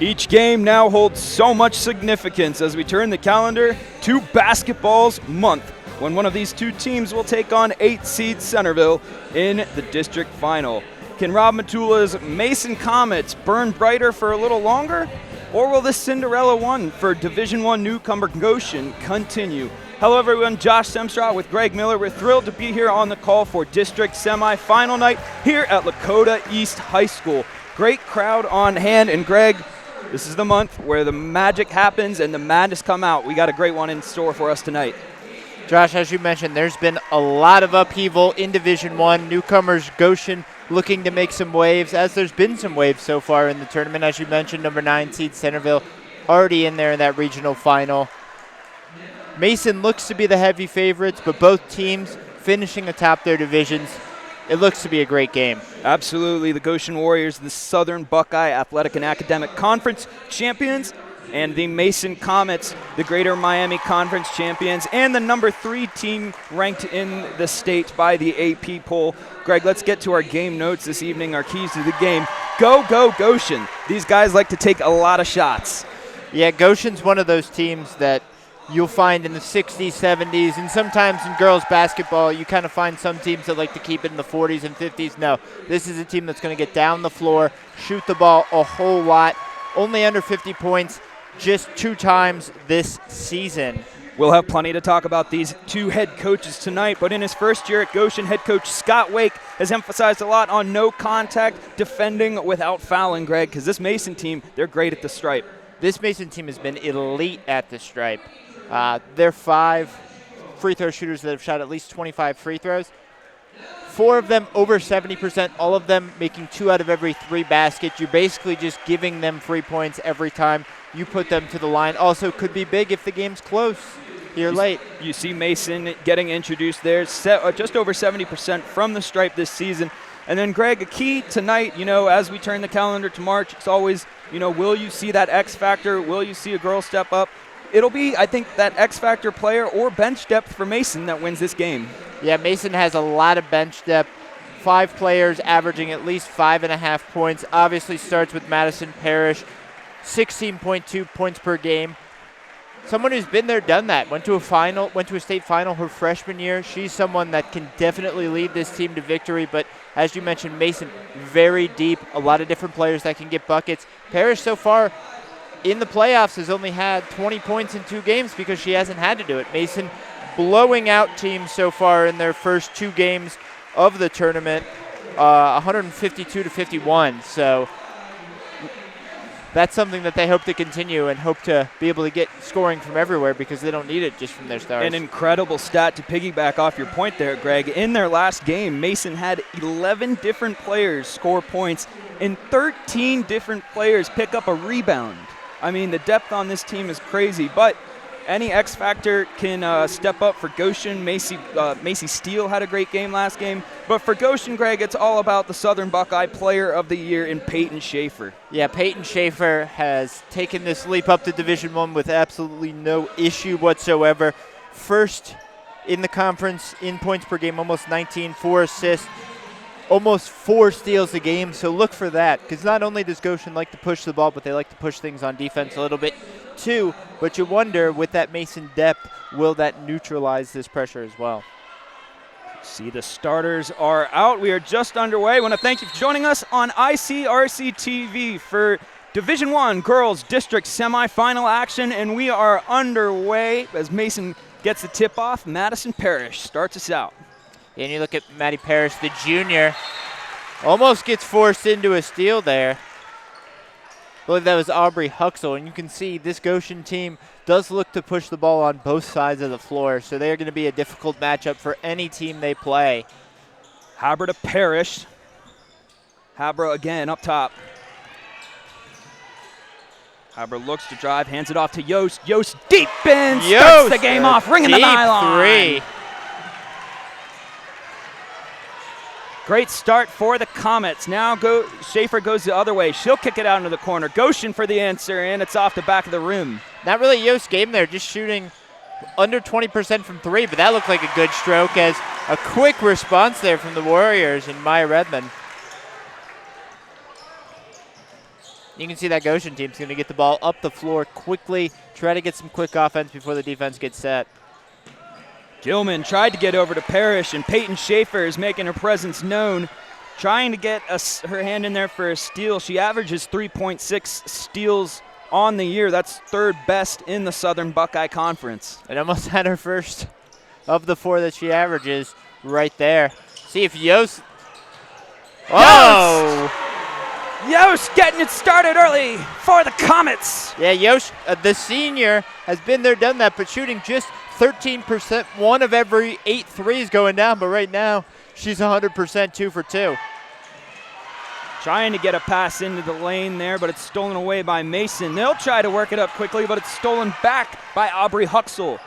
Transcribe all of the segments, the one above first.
Each game now holds so much significance as we turn the calendar to basketball's month, when one of these two teams will take on 8-seed Centerville in the district final. Can Rob Matula's Mason Comets burn brighter for a little longer? Or will this Cinderella one for Division I newcomer Goshen continue? Hello everyone, Josh Semstraw with Greg Miller. We're thrilled to be here on the call for district semifinal night here at Lakota East High School. Great crowd on hand, and Greg, this is the month where the magic happens and the madness come out. We got a great one in store for us tonight. Josh, as you mentioned, there's been a lot of upheaval in Division I. Newcomers Goshen looking to make some waves, as there's been some waves so far in the tournament. As you mentioned, number 9 seed Centerville already in there in that regional final. Mason looks to be the heavy favorites, but both teams finishing atop their divisions. It looks to be a great game. Absolutely. The Goshen Warriors, the Southern Buckeye Athletic and Academic Conference champions, and the Mason Comets, the Greater Miami Conference champions, and the number 3 team ranked in the state by the AP poll. Greg, let's get to our game notes this evening, our keys to the game. Go, go, Goshen. These guys like to take a lot of shots. Yeah, Goshen's one of those teams that you'll find in the 60s, 70s, and sometimes in girls basketball, you kind of find some teams that like to keep it in the 40s and 50s. No, this is a team that's going to get down the floor, shoot the ball a whole lot, only under 50 points just 2 times this season. We'll have plenty to talk about these two head coaches tonight, but in his first year at Goshen, head coach Scott Wake has emphasized a lot on no contact, defending without fouling, Greg, because this Mason team, they're great at the stripe. This Mason team has been elite at the stripe. They're 5 free throw shooters that have shot at least 25 free throws. 4 of them over 70%, all of them making 2 out of every 3 baskets. You're basically just giving them free points every time you put them to the line. Also could be big if the game's close here late. You see Mason getting introduced there, just over 70% from the stripe this season. And then, Greg, a key tonight, as we turn the calendar to March, it's always, will you see that X factor? Will you see a girl step up? It'll be, I think, that X-factor player or bench depth for Mason that wins this game. Yeah, Mason has a lot of bench depth. 5 players averaging at least 5.5 points. Obviously starts with Madison Parrish, 16.2 points per game. Someone who's been there, done that. Went to a state final her freshman year. She's someone that can definitely lead this team to victory. But as you mentioned, Mason, very deep. A lot of different players that can get buckets. Parrish so far in the playoffs has only had 20 points in 2 games because she hasn't had to do it. Mason blowing out teams so far in their first 2 games of the tournament, 152-51. So that's something that they hope to continue and hope to be able to get scoring from everywhere because they don't need it just from their stars. An incredible stat to piggyback off your point there, Greg. In their last game, Mason had 11 different players score points and 13 different players pick up a rebound. I mean, the depth on this team is crazy, but any X factor can step up for Goshen. Macy Steele had a great game last game, but for Goshen, Greg, it's all about the Southern Buckeye Player of the Year in Peyton Schaefer. Yeah, Peyton Schaefer has taken this leap up to Division I with absolutely no issue whatsoever. First in the conference in points per game, almost 19, 4 assists. Almost 4 steals a game, so look for that. Because not only does Goshen like to push the ball, but they like to push things on defense a little bit too. But you wonder, with that Mason depth, will that neutralize this pressure as well? See, the starters are out. We are just underway. I want to thank you for joining us on ICRC-TV for Division I Girls District Semifinal action. And we are underway as Mason gets the tip-off. Madison Parrish starts us out. And you look at Maddie Parrish, the junior, almost gets forced into a steal there. I believe that was Aubrey Huxell, and you can see this Goshen team does look to push the ball on both sides of the floor, so they are going to be a difficult matchup for any team they play. Haber to Parrish. Haber again up top. Haber looks to drive, hands it off to Yost. Yost deep in, starts the game off, ringing the nylon. 3. Great start for the Comets. Now Schaefer goes the other way. She'll kick it out into the corner. Goshen for the answer, and it's off the back of the rim. Not really Yost's game there, just shooting under 20% from 3, but that looked like a good stroke as a quick response there from the Warriors and Maya Redmond. You can see that Goshen team's going to get the ball up the floor quickly, try to get some quick offense before the defense gets set. Gilman tried to get over to Parrish, and Peyton Schaefer is making her presence known, trying to get her hand in there for a steal. She averages 3.6 steals on the year. That's third best in the Southern Buckeye Conference. And almost had her first of the 4 that she averages right there. See if Yost. Oh! Yost getting it started early for the Comets. Yeah, Yost, the senior, has been there, done that, but shooting just 13%, 1 of every 8 threes going down, but right now she's 100%, 2 for 2. Trying to get a pass into the lane there, but it's stolen away by Mason. They'll try to work it up quickly, but it's stolen back by Aubrey Huxell.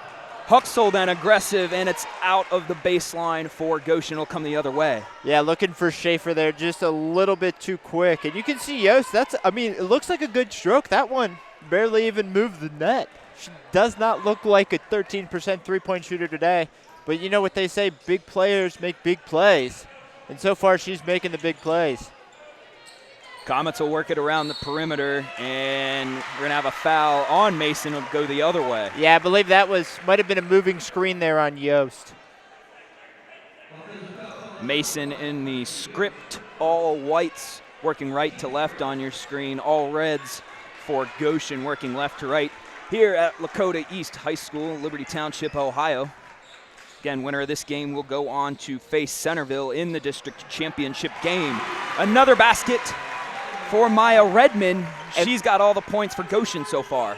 Huxell then aggressive, and it's out of the baseline for Goshen. Will come the other way. Yeah, looking for Schaefer there, just a little bit too quick. And you can see Yost, it looks like a good stroke. That one barely even moved the net. She does not look like a 13% three-point shooter today. But you know what they say, big players make big plays. And so far, she's making the big plays. Comets will work it around the perimeter, and we're going to have a foul on Mason. Will go the other way. Yeah, I believe that might have been a moving screen there on Yost. Mason in the script, all whites, working right to left on your screen. All reds for Goshen, working left to right here at Lakota East High School, Liberty Township, Ohio. Again, winner of this game will go on to face Centerville in the district championship game. Another basket for Maya Redmond. She's got all the points for Goshen so far.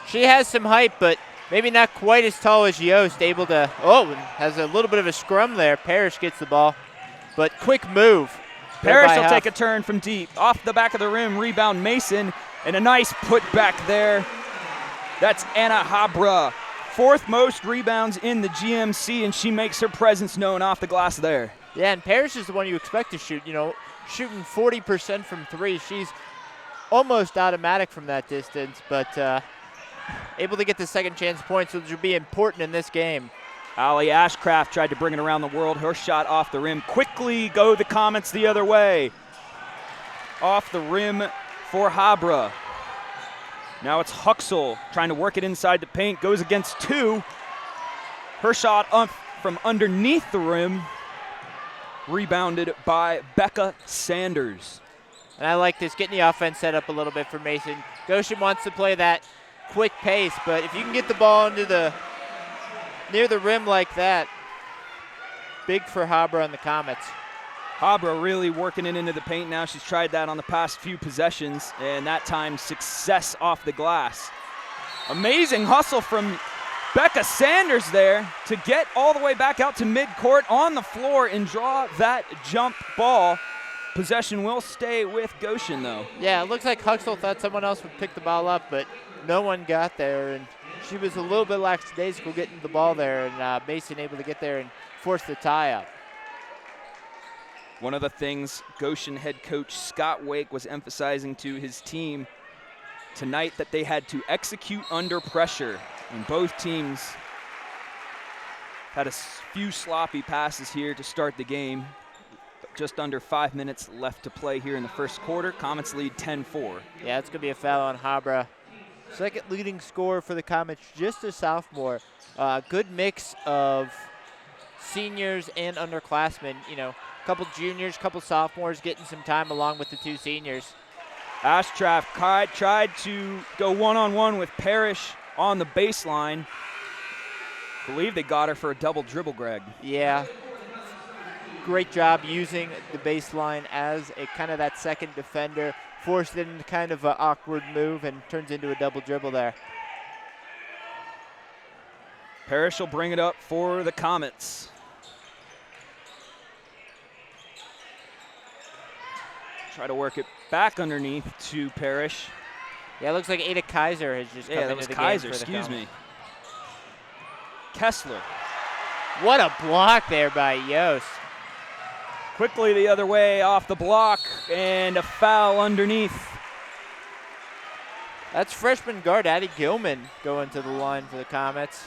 She has some height, but maybe not quite as tall as Yost, able to, and has a little bit of a scrum there. Parrish gets the ball, but quick move. Parrish will take a turn from deep. Off the back of the rim, rebound Mason, and a nice put back there. That's Anna Habra, 4th most rebounds in the GMC, and she makes her presence known off the glass there. Yeah, and Parrish is the one you expect to shoot, shooting 40% from 3. She's almost automatic from that distance, but able to get the second chance points, which will be important in this game. Allie Ashcraft tried to bring it around the world. Her shot off the rim. Quickly go the Comets the other way. Off the rim for Habra. Now it's Huxell trying to work it inside the paint. Goes against 2. Her shot up from underneath the rim. Rebounded by Becca Sanders. And I like this, getting the offense set up a little bit for Mason. Goshen wants to play that quick pace, but if you can get the ball near the rim like that, big for Habra and the Comets. Habra really working it into the paint now. She's tried that on the past few possessions, and that time success off the glass. Amazing hustle from Becca Sanders there to get all the way back out to midcourt on the floor and draw that jump ball. Possession will stay with Goshen, though. Yeah, it looks like Huxell thought someone else would pick the ball up, but no one got there, and she was a little bit lackadaisical getting the ball there, and Mason able to get there and force the tie-up. One of the things Goshen head coach Scott Wake was emphasizing to his team tonight, that they had to execute under pressure. And both teams had a few sloppy passes here to start the game. But just under 5 minutes left to play here in the first quarter. Comets lead 10-4. Yeah, it's going to be a foul on Habra. Second leading scorer for the Comets, just a sophomore. Good mix of seniors and underclassmen. A couple juniors, couple sophomores getting some time along with the 2 seniors. Ashcraft tried to go one-on-one with Parrish on the baseline. Believe they got her for a double dribble, Greg. Yeah. Great job using the baseline as a kind of that second defender. Forced it into kind of an awkward move and turns into a double dribble there. Parrish will bring it up for the Comets. Try to work it back underneath to Parrish. Yeah, it looks like Ada Kaiser has just come into the game. Yeah, that was Kaiser, excuse me. Kessler. What a block there by Yost. Quickly the other way off the block, and a foul underneath. That's freshman guard Addie Gilman going to the line for the Comets.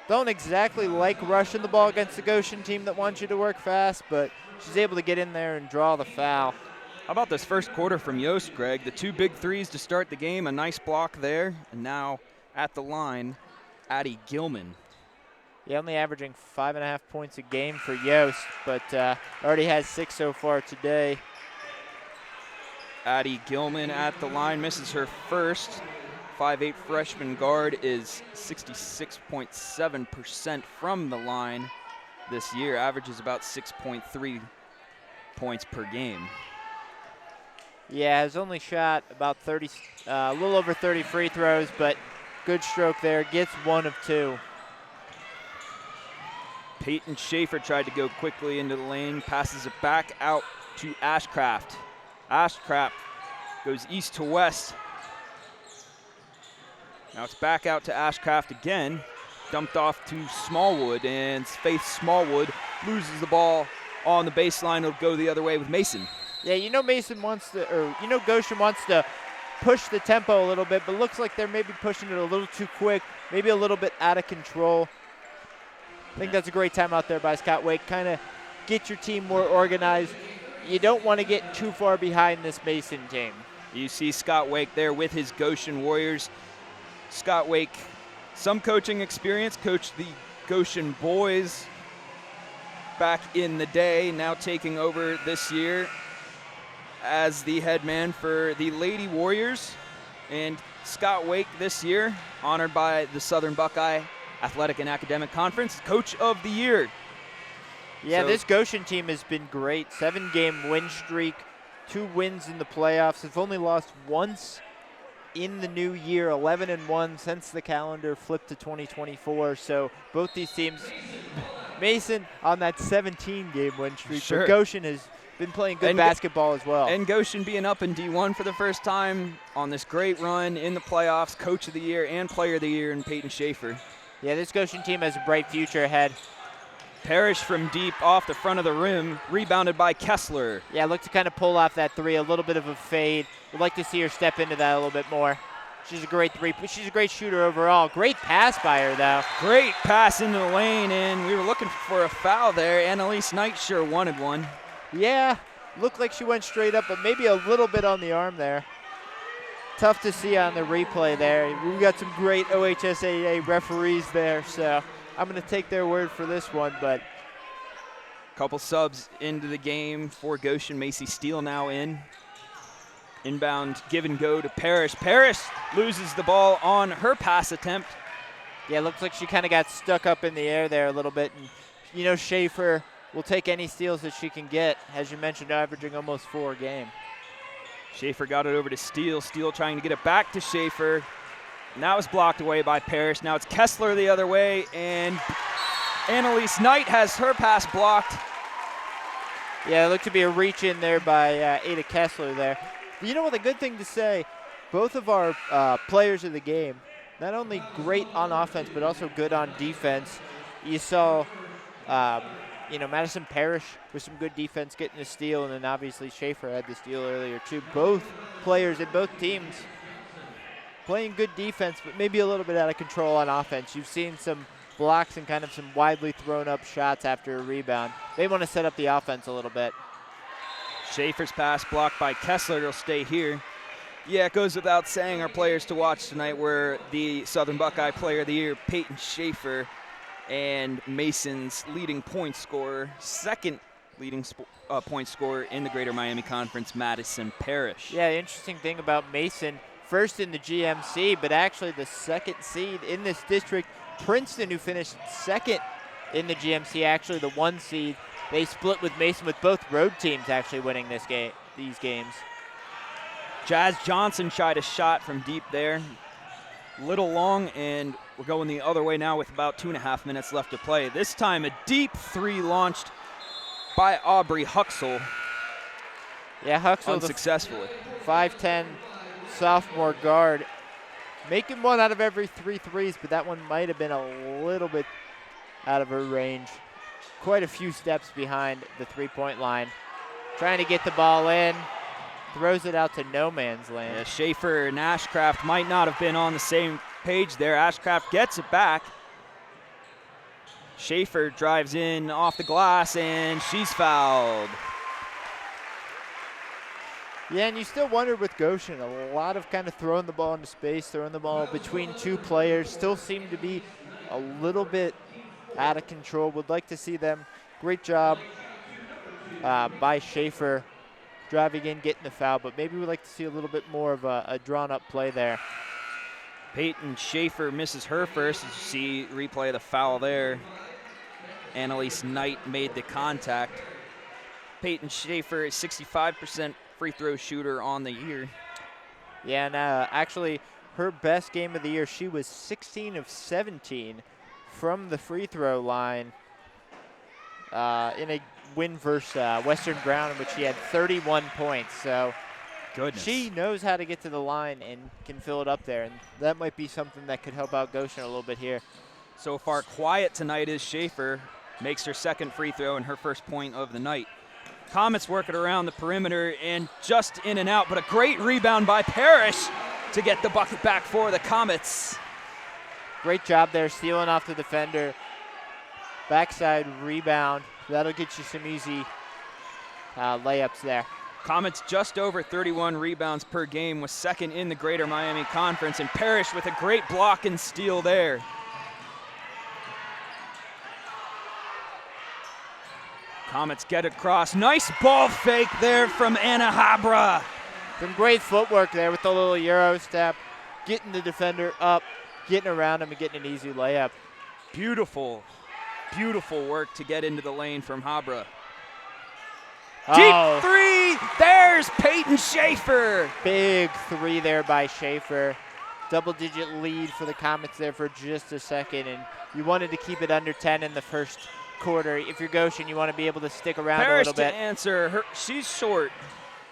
Don't exactly like rushing the ball against the Goshen team that wants you to work fast, but she's able to get in there and draw the foul. How about this first quarter from Yost, Greg? The 2 big threes to start the game, a nice block there, and now at the line, Addie Gilman. Yeah, only averaging 5.5 points a game for Yost, but already has 6 so far today. Addie Gilman at the line misses her first. 5'8" freshman guard is 66.7% from the line this year, averages about 6.3 points per game. Yeah, has only shot about 30, a little over 30 free throws, but good stroke there. Gets 1 of 2. Peyton Schaefer tried to go quickly into the lane, passes it back out to Ashcraft. Ashcraft goes east to west. Now it's back out to Ashcraft again. Dumped off to Smallwood, and Faith Smallwood loses the ball on the baseline. It'll go the other way with Mason. Yeah, Goshen wants to push the tempo a little bit, but looks like they're maybe pushing it a little too quick, maybe a little bit out of control. I think that's a great time out there by Scott Wake. Kind of get your team more organized. You don't want to get too far behind this Mason team. You see Scott Wake there with his Goshen Warriors. Scott Wake, some coaching experience, coached the Goshen boys back in the day, now taking over this year as the head man for the Lady Warriors. And Scott Wake this year, honored by the Southern Buckeye Athletic and Academic Conference, Coach of the Year. Yeah, this Goshen team has been great. 7-game win streak, 2 wins in the playoffs. They've only lost once in the new year, 11-1 since the calendar flipped to 2024. So both these teams, Mason on that 17-game win streak, sure. But Goshen has been playing good basketball as well. And Goshen being up in D1 for the first time on this great run in the playoffs, Coach of the Year and Player of the Year in Peyton Schaefer. Yeah, this Goshen team has a bright future ahead. Parrish from deep off the front of the rim, rebounded by Kessler. Yeah, look to kind of pull off that 3, a little bit of a fade. Would like to see her step into that a little bit more. She's a great she's a great shooter overall. Great pass by her, though. Great pass into the lane, and we were looking for a foul there. Annalise Knight sure wanted one. Yeah, looked like she went straight up, but maybe a little bit on the arm there. Tough to see on the replay there. We've got some great OHSAA referees there, so I'm going to take their word for this one. But couple subs into the game for Goshen. Macy Steele now in. Inbound give and go to Parrish. Parrish loses the ball on her pass attempt. Yeah, looks like she kind of got stuck up in the air there a little bit. And, Schaefer will take any steals that she can get, as you mentioned, averaging almost 4 a game. Schaefer got it over to Steele. Steele trying to get it back to Schaefer. Now it's blocked away by Parrish. Now it's Kessler the other way, and Annalise Knight has her pass blocked. Yeah, it looked to be a reach in there by Ada Kessler there. But you know what, the good thing to say, both of our players of the game, not only great on offense, but also good on defense. You saw, Madison Parrish with some good defense getting a steal, and then obviously Schaefer had the steal earlier too. Both players in both teams playing good defense, but maybe a little bit out of control on offense. You've seen some blocks and kind of some widely thrown up shots after a rebound. They want to set up the offense a little bit. Schaefer's pass blocked by Kessler. It'll stay here. Yeah, it goes without saying our players to watch tonight were the Southern Buckeye Player of the Year, Peyton Schaefer, and Mason's leading point scorer, second leading point scorer in the Greater Miami Conference, Madison Parrish. Yeah, the interesting thing about Mason, first in the GMC, but actually the second seed in this district. Princeton, who finished second in the GMC, actually the 1 seed. They split with Mason, with both road teams actually winning these games. Jazz Johnson tried a shot from deep there. Little long, and we're going the other way now with about 2.5 minutes left to play. This time a deep 3 launched by Aubrey Huxell. Yeah, Huxell unsuccessfully. 5'10" sophomore guard. Making 1 out of every 3 threes, but that one might have been a little bit out of her range. Quite a few steps behind the 3-point line. Trying to get the ball in. Throws it out to no man's land. Yeah, Schaefer and Ashcraft might not have been on the same page there. Ashcraft gets it back. Schaefer drives in off the glass, and she's fouled. Yeah, and you still wonder with Goshen, a lot of kind of throwing the ball into space, throwing the ball between two players, still seem to be a little bit out of control. Would like to see them. Great job by Schaefer driving in, getting the foul, but maybe we'd like to see a little bit more of a drawn-up play there. Peyton Schaefer misses her first. As you see, replay of the foul there. Annalise Knight made the contact. Peyton Schaefer is 65% free throw shooter on the year. Yeah, and actually her best game of the year, she was 16 of 17 from the free throw line in a win versus Western Brown, in which she had 31 points. So goodness, she knows how to get to the line and can fill it up there, and that might be something that could help out Goshen a little bit here. So far quiet tonight is Schaefer. Makes her second free throw and her first point of the night. Comets working around the perimeter and just in and out, but a great rebound by Parrish to get the bucket back for the Comets. Great job there, stealing off the defender. Backside rebound. That'll get you some easy layups there. Comets just over 31 rebounds per game, was second in the Greater Miami Conference, and Parrish with a great block and steal there. Comets get across. Nice ball fake there from Anna Habra. Some great footwork there with the little Euro step, getting the defender up, getting around him, and getting an easy layup. Beautiful, beautiful work to get into the lane from Habra. Oh. Deep three, there's Peyton Schaefer. Big three there by Schaefer. Double-digit lead for the Comets there for just a second, and you wanted to keep it under 10 in the first quarter. If you're Goshen, you want to be able to stick around Parrish a little bit. To answer, she's short,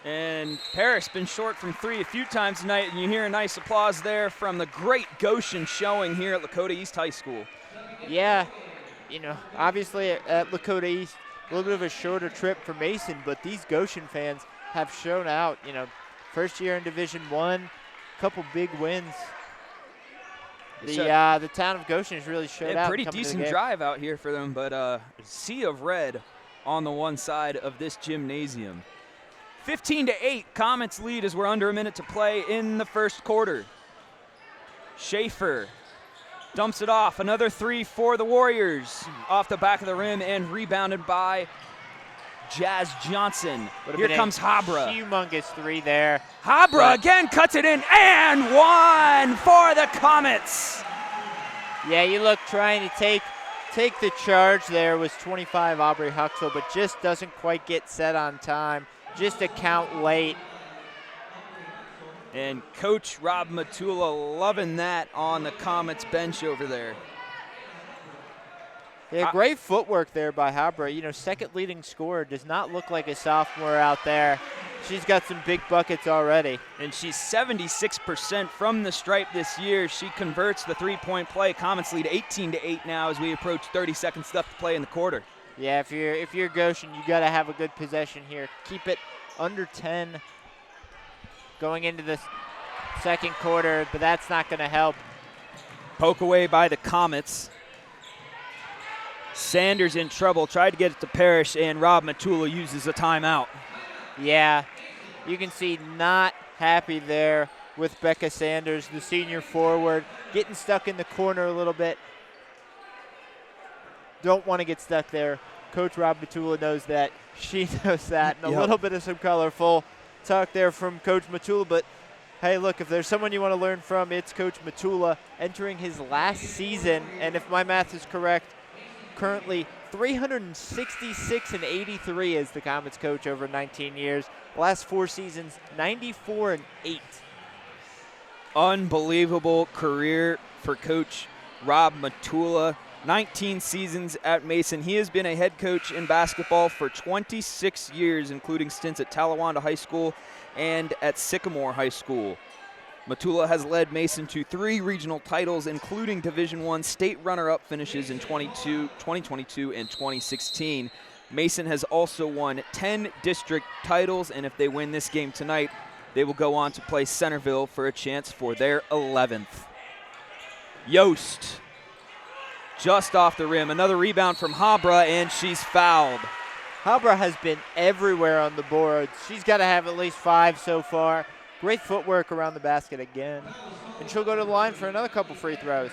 and Parrish been short from three a few times tonight, and you hear a nice applause there from the great Goshen showing here at Lakota East High School. Yeah, you know, obviously at Lakota East, a little bit of a shorter trip for Mason, but these Goshen fans have shown out. You know, first year in Division I, couple big wins. The town of Goshen has really showed out. Pretty decent drive out here for them, but a sea of red on the one side of this gymnasium. 15-8, Comets lead as we're under a minute to play in the first quarter. Schaefer dumps it off. Another three for the Warriors. Off the back of the rim and rebounded by Jazz Johnson. Here comes Habra. Humongous three there. Habra again cuts it in, and one for the Comets. Yeah, you look trying to take the charge there was 25 Aubrey Huxell, but just doesn't quite get set on time. Just a count late. And Coach Rob Matula loving that on the Comets bench over there. Yeah, great footwork there by Habra. You know, second leading scorer, does not look like a sophomore out there. She's got some big buckets already. And she's 76% from the stripe this year. She converts the three-point play. Comets lead 18-8 now as we approach 30 seconds left to play in the quarter. Yeah, if you're Goshen, you got to have a good possession here. Keep it under 10 going into the second quarter, but that's not going to help. Poke away by the Comets. Sanders in trouble, tried to get it to Parrish, and Rob Matula uses a timeout. Yeah, you can see not happy there with Becca Sanders, the senior forward, getting stuck in the corner a little bit. Don't want to get stuck there. Coach Rob Matula knows that. She knows that. And a little bit of some colorful talk there from Coach Matula, but hey, look, if there's someone you want to learn from, it's Coach Matula, entering his last season, and if my math is correct, currently 366 and 83 as the Comets coach over 19 years. Last 4 seasons, 94 and 8. Unbelievable career for Coach Rob Matula. 19 seasons at Mason. He has been a head coach in basketball for 26 years, including stints at Talawanda High School and at Sycamore High School. Matula has led Mason to 3 regional titles, including Division I state runner-up finishes in 2022 and 2016. Mason has also won 10 district titles, and if they win this game tonight, they will go on to play Centerville for a chance for their 11th. Yost, just off the rim. Another rebound from Habra, and she's fouled. Habra has been everywhere on the board. She's got to have at least 5 so far. Great footwork around the basket again. And she'll go to the line for another couple free throws.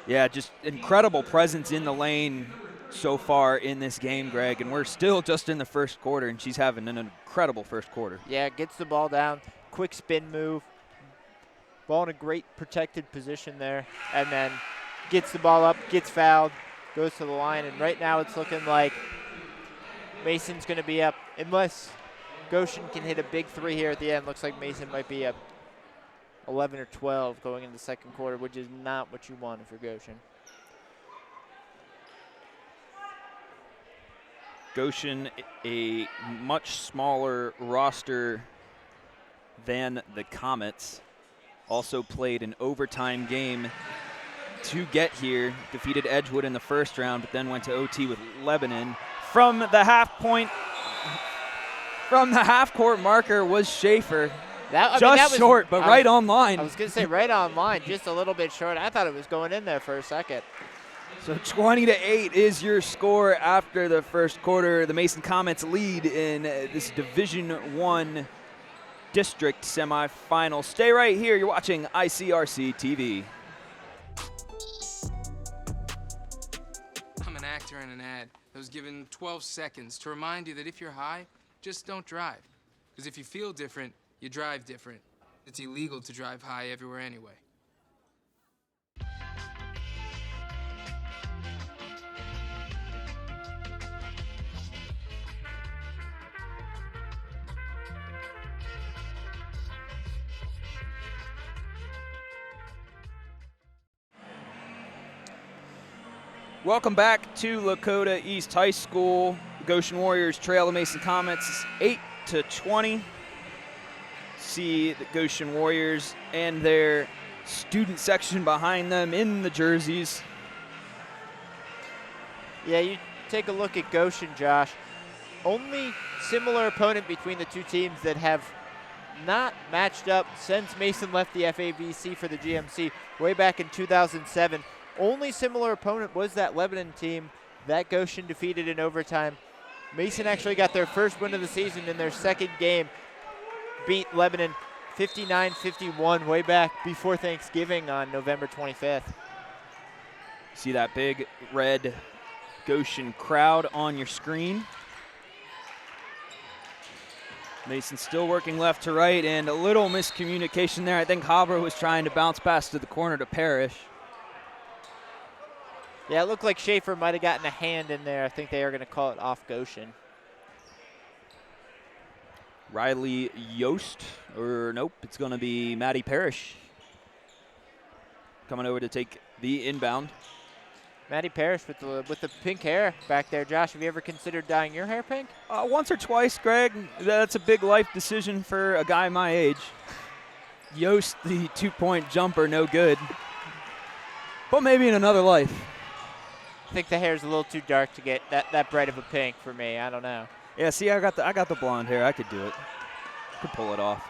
Yeah, just incredible presence in the lane so far in this game, Greg. And we're still just in the first quarter, and she's having an incredible first quarter. Yeah, gets the ball down. Quick spin move. Ball in a great protected position there. And then gets the ball up, gets fouled, goes to the line. And right now it's looking like Mason's going to be up. Unless Goshen can hit a big 3 here at the end. Looks like Mason might be up 11 or 12 going into the second quarter, which is not what you wanted for Goshen. Goshen, a much smaller roster than the Comets, also played an overtime game to get here, defeated Edgewood in the first round, but then went to OT with Lebanon. From the half-court marker was Schaefer. That was short, but right on line. I was going to say right on line, just a little bit short. I thought it was going in there for a second. So 20-8 is your score after the first quarter. The Mason Comets lead in this Division I district semifinal. Stay right here. You're watching ICRC-TV. I'm an actor in an ad that was given 12 seconds to remind you that if you're high, just don't drive. Because if you feel different, you drive different. It's illegal to drive high everywhere anyway. Welcome back to Lakota East High School. The Goshen Warriors trail the Mason Comets 8-20. See the Goshen Warriors and their student section behind them in the jerseys. Yeah, you take a look at Goshen, Josh. Only similar opponent between the two teams that have not matched up since Mason left the FABC for the GMC way back in 2007. Only similar opponent was that Lebanon team that Goshen defeated in overtime. Mason actually got their first win of the season in their second game. Beat Lebanon 59-51 way back before Thanksgiving on November 25th. See that big red Goshen crowd on your screen. Mason still working left to right, and a little miscommunication there. I think Habra was trying to bounce pass to the corner to Parrish. Yeah, it looked like Schaefer might have gotten a hand in there. I think they are going to call it off Goshen. Riley Yost, or nope, it's going to be Maddie Parrish coming over to take the inbound. Maddie Parrish with the pink hair back there. Josh, have you ever considered dyeing your hair pink? Once or twice, Greg. That's a big life decision for a guy my age. Yost, the 2-point jumper, no good. But maybe in another life. I think the hair's a little too dark to get that bright of a pink for me. I don't know. Yeah, see, I got the blonde hair. I could do it. Could pull it off.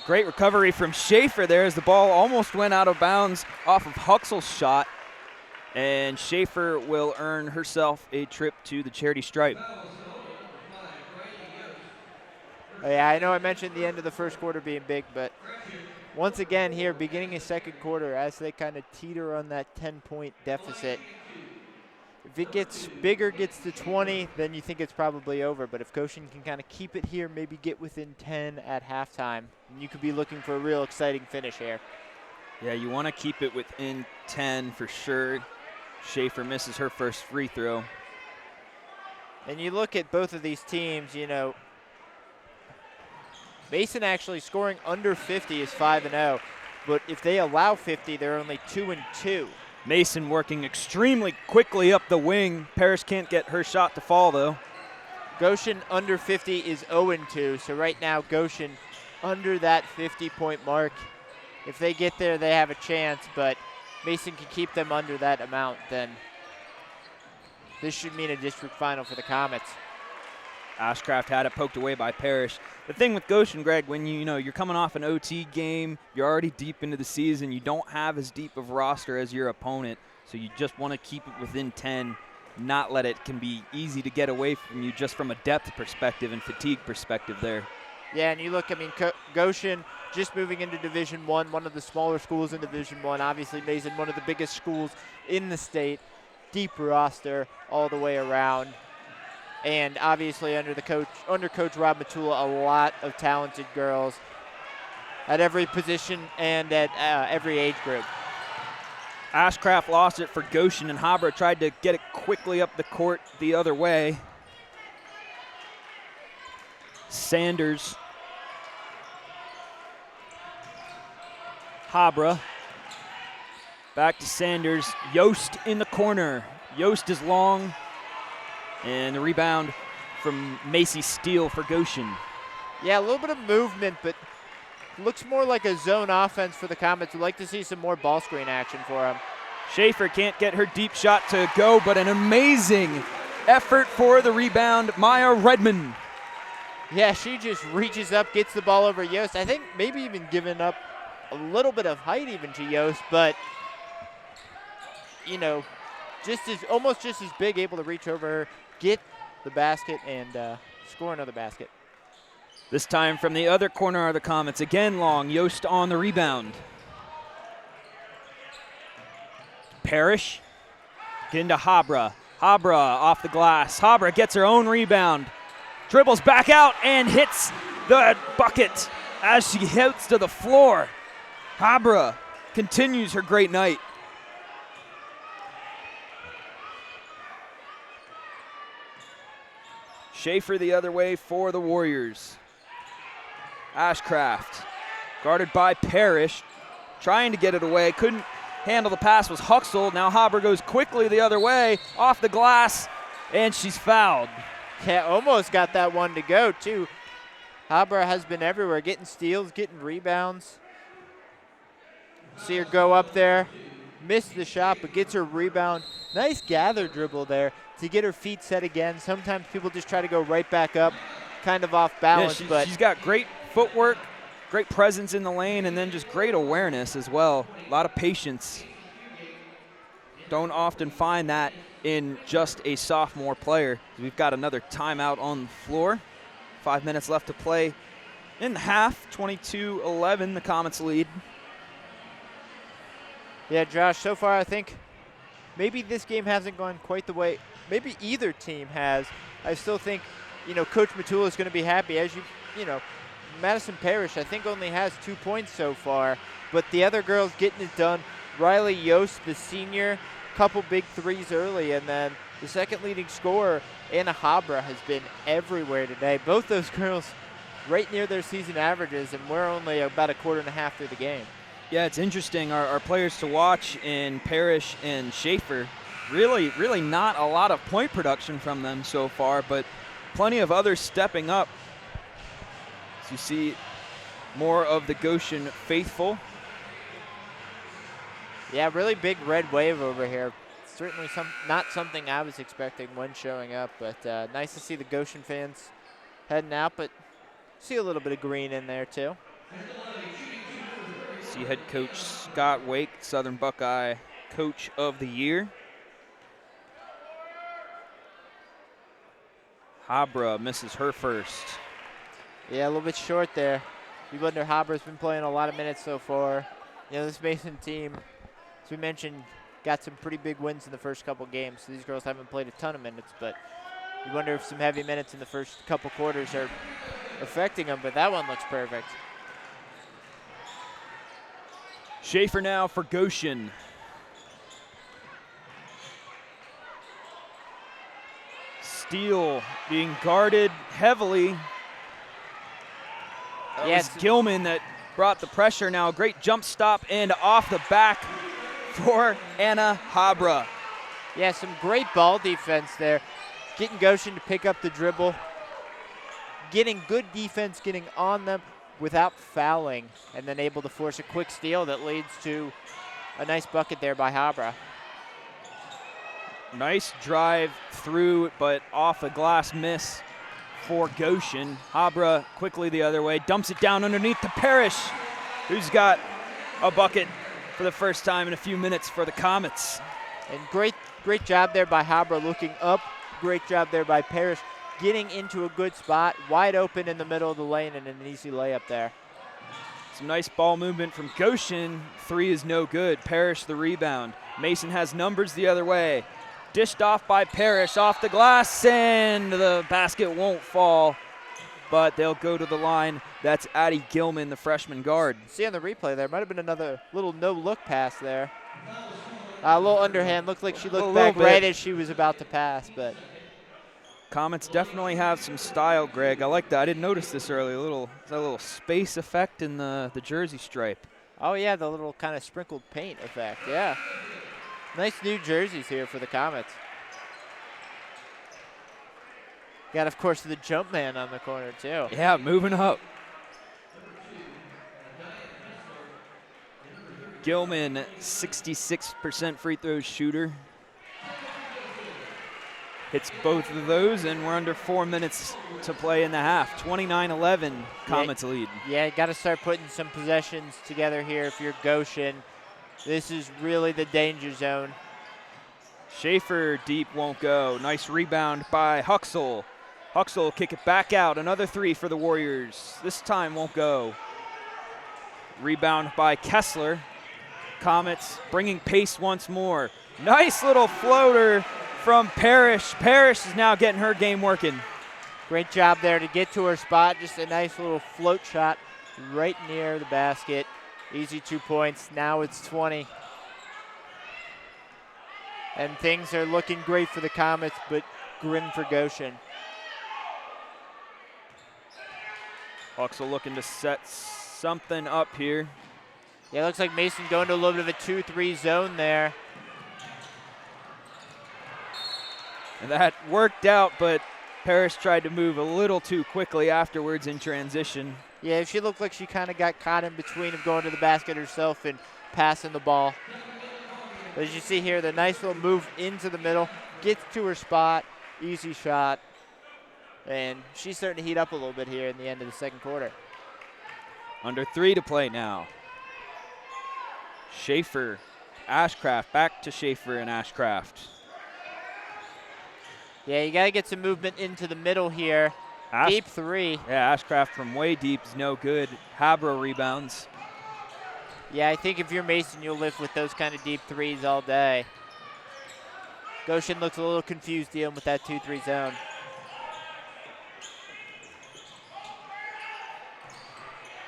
Great recovery from Schaefer there as the ball almost went out of bounds off of Huxell's shot. And Schaefer will earn herself a trip to the charity stripe. Oh, yeah, I know I mentioned the end of the first quarter being big, but once again here, beginning of second quarter, as they kind of teeter on that 10-point deficit, if it gets bigger, gets to 20, then you think it's probably over. But if Goshen can kind of keep it here, maybe get within 10 at halftime, you could be looking for a real exciting finish here. Yeah, you want to keep it within 10 for sure. Schaefer misses her first free throw. And you look at both of these teams, you know, Mason actually scoring under 50 is 5-0, but if they allow 50, they're only 2-2. Mason working extremely quickly up the wing. Parrish can't get her shot to fall, though. Goshen under 50 is 0-2, so right now Goshen under that 50-point mark. If they get there, they have a chance, but Mason can keep them under that amount, then this should mean a district final for the Comets. Ashcraft had it poked away by Parrish. The thing with Goshen, Greg, when you're coming off an OT game, you're already deep into the season, you don't have as deep of roster as your opponent, so you just want to keep it within 10 not let it can be easy to get away from you just from a depth perspective and fatigue perspective there. Yeah, and you look, I mean, Goshen just moving into Division I, one of the smaller schools in Division I. Obviously, Mason, one of the biggest schools in the state. Deep roster all the way around. And obviously under Coach Rob Matula, a lot of talented girls at every position and at every age group. Ashcraft lost it for Goshen, and Habra tried to get it quickly up the court the other way. Sanders. Habra. Back to Sanders. Yost in the corner. Yost is long. And the rebound from Macy Steele for Goshen. Yeah, a little bit of movement, but looks more like a zone offense for the Comets. We'd like to see some more ball screen action for them. Schaefer can't get her deep shot to go, but an amazing effort for the rebound, Maya Redmond. Yeah, she just reaches up, gets the ball over Yost. I think maybe even giving up a little bit of height even to Yost, but, you know, almost just as big, able to reach over her, get the basket, and score another basket. This time from the other corner of the Comets. Again long, Yost on the rebound. Parrish, get into Habra. Habra off the glass. Habra gets her own rebound. Dribbles back out and hits the bucket as she hits to the floor. Habra continues her great night. Schaefer the other way for the Warriors. Ashcraft, guarded by Parrish, trying to get it away, couldn't handle the pass, was Huxell. Now Habra goes quickly the other way, off the glass, and she's fouled. Yeah, almost got that one to go, too. Habra has been everywhere, getting steals, getting rebounds. See her go up there, missed the shot, but gets her rebound. Nice gather dribble there to get her feet set again. Sometimes people just try to go right back up, kind of off balance. Yeah, but she's got great footwork, great presence in the lane, and then just great awareness as well. A lot of patience. Don't often find that in just a sophomore player. We've got another timeout on the floor. 5 minutes left to play in the half. 22-11, the Comets lead. Yeah, Josh, so far I think maybe this game hasn't gone quite the way maybe either team has. I still think, you know, Coach Matula is going to be happy. As you know, Madison Parrish, I think, only has 2 points so far, but the other girls getting it done. Riley Yost, the senior, couple big threes early, and then the second leading scorer, Anna Habra, has been everywhere today. Both those girls right near their season averages, and we're only about a quarter and a half through the game. Yeah, it's interesting. Our players to watch in Parrish and Schaefer, really not a lot of point production from them so far, but plenty of others stepping up. So you see more of the Goshen faithful. Yeah, really big red wave over here. Certainly not something I was expecting when showing up, but nice to see the Goshen fans heading out, but see a little bit of green in there too. See head coach Scott Wake, Southern Buckeye Coach of the Year. Habra misses her first. Yeah, a little bit short there. You wonder, Habra's been playing a lot of minutes so far. You know, this Mason team, as we mentioned, got some pretty big wins in the first couple games. So these girls haven't played a ton of minutes, but you wonder if some heavy minutes in the first couple quarters are affecting them, but that one looks perfect. Schaefer now for Goshen. Steele being guarded heavily. That was Gilman that brought the pressure. Now a great jump stop and off the back for Anna Habra. Yeah, some great ball defense there. Getting Goshen to pick up the dribble. Getting good defense, getting on them without fouling, and then able to force a quick steal that leads to a nice bucket there by Habra. Nice drive through, but off a glass miss for Goshen. Habra quickly the other way, dumps it down underneath to Parrish, who's got a bucket for the first time in a few minutes for the Comets. And great Great job there by Habra looking up. Great job there by Parrish getting into a good spot, wide open in the middle of the lane, and an easy layup there. Some nice ball movement from Goshen. 3 is no good. Parrish the rebound. Mason has numbers the other way. Dished off by Parrish off the glass, and the basket won't fall, but they'll go to the line. That's Addie Gilman, the freshman guard. See on the replay there, might have been another little no-look pass there. A little underhand, looked like she looked back right as she was about to pass, but. Comets definitely have some style, Greg. I like that. I didn't notice this earlier. That little space effect in the jersey stripe. Oh, yeah, the little kind of sprinkled paint effect, yeah. Nice new jerseys here for the Comets. Got, of course, the jump man on the corner, too. Yeah, moving up. Gilman, 66% free throw shooter. Hits both of those, and we're under 4 minutes to play in the half. 29-11, Comets lead. Yeah, you got to start putting some possessions together here if you're Goshen. This is really the danger zone. Schaefer deep won't go. Nice rebound by Huxell. Huxell kick it back out. Another 3 for the Warriors. This time won't go. Rebound by Kessler. Comets bringing pace once more. Nice little floater from Parrish. Parrish is now getting her game working. Great job there to get to her spot. Just a nice little float shot right near the basket. Easy 2 points. Now it's 20. And things are looking great for the Comets, but grim for Goshen. Huxell looking to set something up here. Yeah, looks like Mason going to a little bit of a 2-3 zone there. And that worked out, but Parrish tried to move a little too quickly afterwards in transition. Yeah, she looked like she kind of got caught in between of going to the basket herself and passing the ball. But as you see here, the nice little move into the middle, gets to her spot, easy shot. And she's starting to heat up a little bit here in the end of the second quarter. Under 3 to play now. Schaefer, Ashcraft, back to Schaefer and Ashcraft. Yeah, you got to get some movement into the middle here. Deep 3. Yeah, Ashcraft from way deep is no good. Habra rebounds. Yeah, I think if you're Mason, you'll live with those kind of deep 3s all day. Goshen looks a little confused dealing with that 2-3 zone.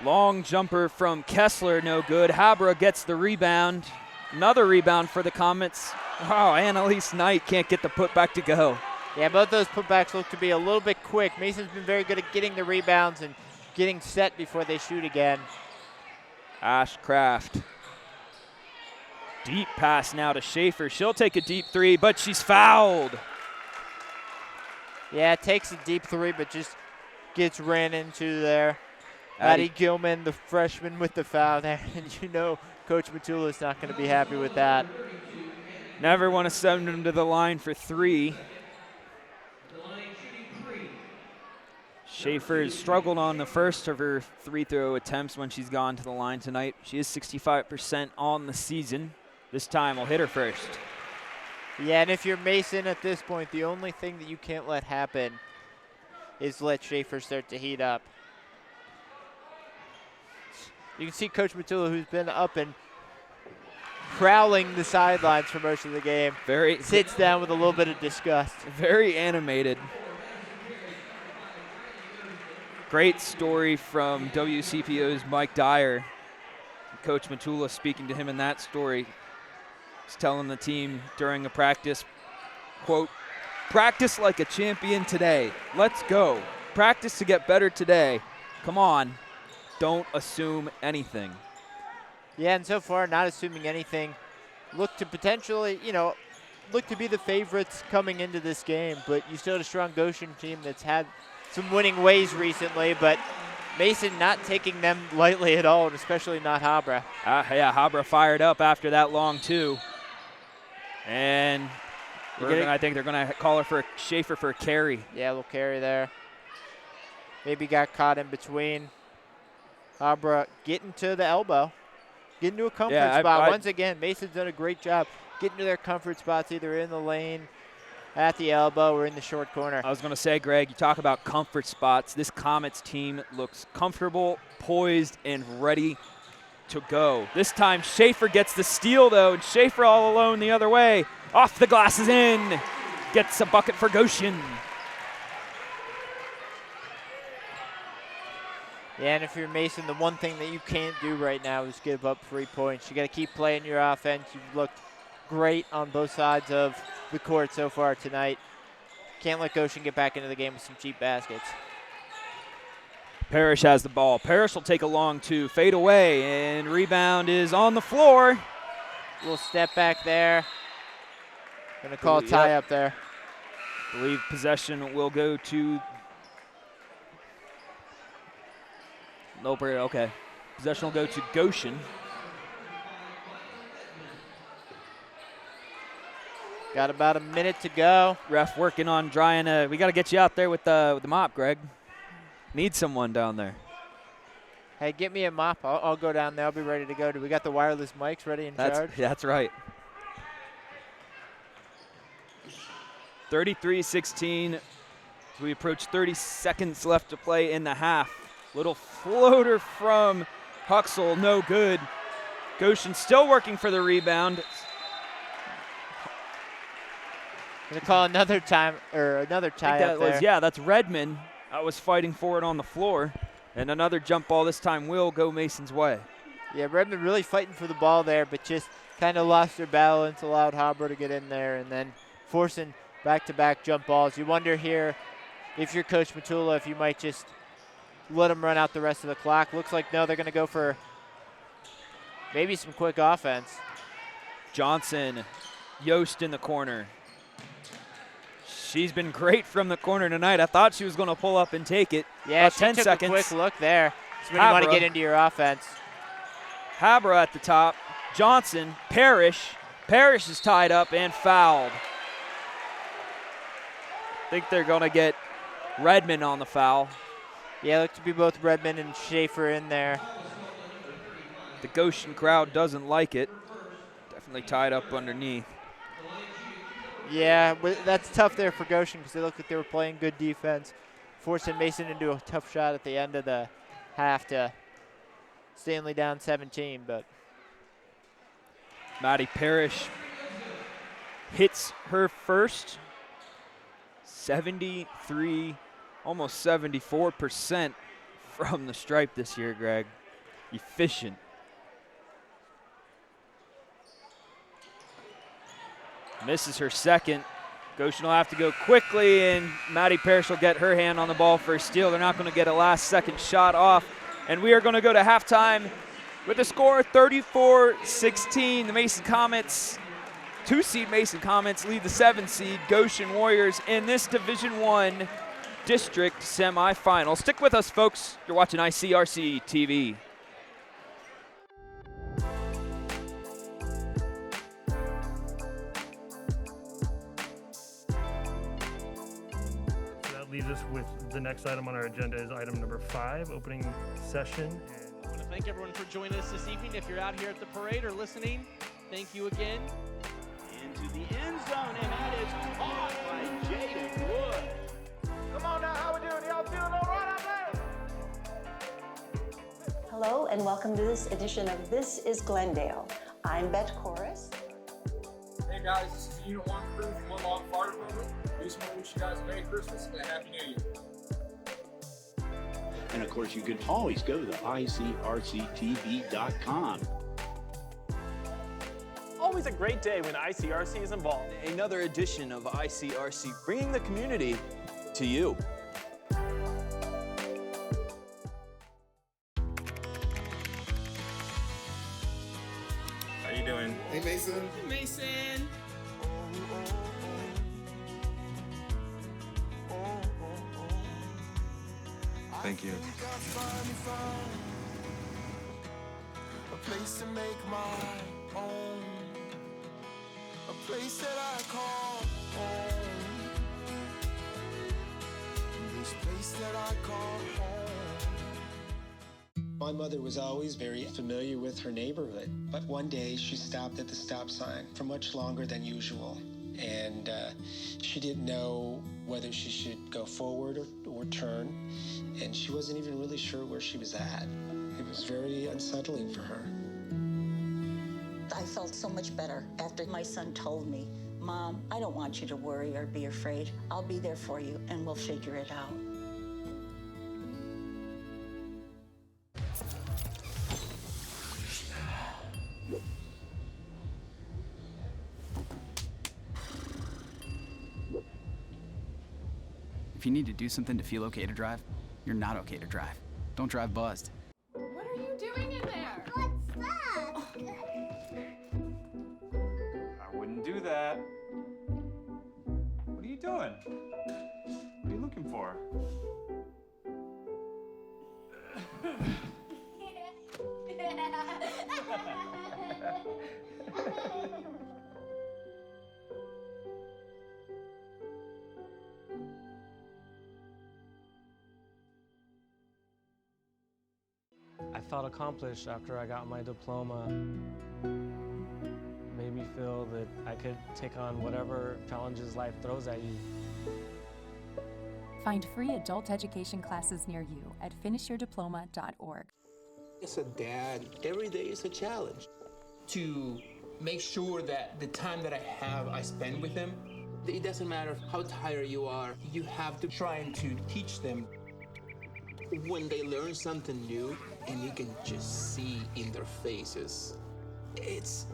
Long jumper from Kessler, no good. Habra gets the rebound. Another rebound for the Comets. Wow, Annalise Knight can't get the putback to go. Yeah, both those putbacks look to be a little bit quick. Mason's been very good at getting the rebounds and getting set before they shoot again. Ashcraft. Deep pass now to Schaefer. She'll take a deep 3, but she's fouled. Yeah, takes a deep 3, but just gets ran into there. Addie Gilman, the freshman, with the foul there. And you know Coach Matula's not going to be happy with that. Never want to send him to the line for 3. Schaefer has struggled on the first of her 3-throw attempts when she's gone to the line tonight. She is 65% on the season. This time will hit her first. Yeah, and if you're Mason at this point, the only thing that you can't let happen is let Schaefer start to heat up. You can see Coach Matula, who's been up and prowling the sidelines for most of the game, sits down with a little bit of disgust. Very animated. Great story from WCPO's Mike Dyer. Coach Matula speaking to him in that story. He's telling the team during a practice, quote, "Practice like a champion today. Let's go. Practice to get better today. Come on. Don't assume anything." Yeah, and so far, not assuming anything. Look to potentially, look to be the favorites coming into this game, but you still have a strong Goshen team that's had some winning ways recently, but Mason not taking them lightly at all, and especially not Habra. Yeah, Habra fired up after that long 2. And I think they're going to call her for Schaefer for a carry. Yeah, a little carry there. Maybe got caught in between. Habra getting to the elbow, getting to a comfort spot. Once again, Mason's done a great job get into their comfort spots, either in the lane, at the elbow, or in the short corner. I was going to say, Greg, you talk about comfort spots. This Comets team looks comfortable, poised, and ready to go. This time, Schaefer gets the steal, though, and Schaefer all alone the other way. Off the glasses in. Gets a bucket for Goshen. Yeah, and if you're Mason, the one thing that you can't do right now is give up 3 points. You got to keep playing your offense. You've looked great on both sides of the court so far tonight. Can't let Goshen get back into the game with some cheap baskets. Parrish has the ball. Parrish will take a long two, fade away, and rebound is on the floor. Little step back there. Going to call a tie up there. I believe possession will go to okay. Possession will go to Goshen. Got about a minute to go. Ref working on drying. We got to get you out there with the mop, Greg. Need someone down there. Hey, get me a mop. I'll go down there. I'll be ready to go. Do we got the wireless mics ready in charge? That's right. 33-16. We approach 30 seconds left to play in the half. Little floater from Huxell, no good. Goshen still working for the rebound. Gonna call another tie up there. Yeah, that's Redmond. I was fighting for it on the floor. And another jump ball this time will go Mason's way. Yeah, Redmond really fighting for the ball there, but just kind of lost their balance, allowed Habro to get in there, and then forcing back-to-back jump balls. You wonder here, if you're Coach Matula, if you might just let them run out the rest of the clock. Looks like no, they're going to go for maybe some quick offense. Johnson, Yost in the corner. She's been great from the corner tonight. I thought she was going to pull up and take it. Yeah, she 10 took seconds. a quick look there. It's when you want to get into your offense. Habra at the top. Johnson, Parrish. Parrish is tied up and fouled. I think they're going to get Redmond on the foul. Yeah, looks to be both Redmond and Schaefer in there. The Goshen crowd doesn't like it. Definitely tied up underneath. Yeah, but that's tough there for Goshen because they looked like they were playing good defense, forcing Mason into a tough shot at the end of the half to Stanley down 17. But Maddie Parrish hits her first. 73, almost 74% from the stripe this year, Greg. Efficient. Misses her second. Goshen will have to go quickly, and Maddie Parrish will get her hand on the ball for a steal. They're not going to get a last-second shot off. And we are going to go to halftime with a score 34-16. The Mason Comets, 2-seed Mason Comets lead the 7-seed Goshen Warriors in this Division I district semifinal. Stick with us, folks. You're watching ICRC-TV. Leaves us with the next item on our agenda is item number 5, opening session. I want to thank everyone for joining us this evening. If you're out here at the parade or listening, thank you again. Into the end zone, and that is caught by Jaden Wood. Come on now, how we doing? Y'all feeling all right out there? Hello and welcome to this edition of This is Glendale. I'm Bet Chorus. Hey guys, this is Unit 1 crew from Woodlawn Fire Department. We just want to wish you guys a Merry Christmas and a Happy New Year. And of course, you can always go to ICRC-TV.com. Always a great day when ICRC is involved. Another edition of ICRC, bringing the community to you. How you doing? Hey Mason. Hey, Mason. Thank you. A place to make my own, a place that I call home, this place that I call home. My mother was always very familiar with her neighborhood, but one day she stopped at the stop sign for much longer than usual. And she didn't know whether she should go forward or turn, and she wasn't even really sure where she was at. It was very unsettling for her. I felt so much better after my son told me, "Mom, I don't want you to worry or be afraid. I'll be there for you, and we'll figure it out." If you need to do something to feel okay to drive, you're not okay to drive. Don't drive buzzed. What are you doing in there? What's that? I wouldn't do that. What are you doing? What are you looking for? I felt accomplished after I got my diploma. Made me feel that I could take on whatever challenges life throws at you. Find free adult education classes near you at finishyourdiploma.org. As a dad, every day is a challenge. To make sure that the time that I have, I spend with them. It doesn't matter how tired you are, you have to try and to teach them. When they learn something new, and you can just see in their faces, it's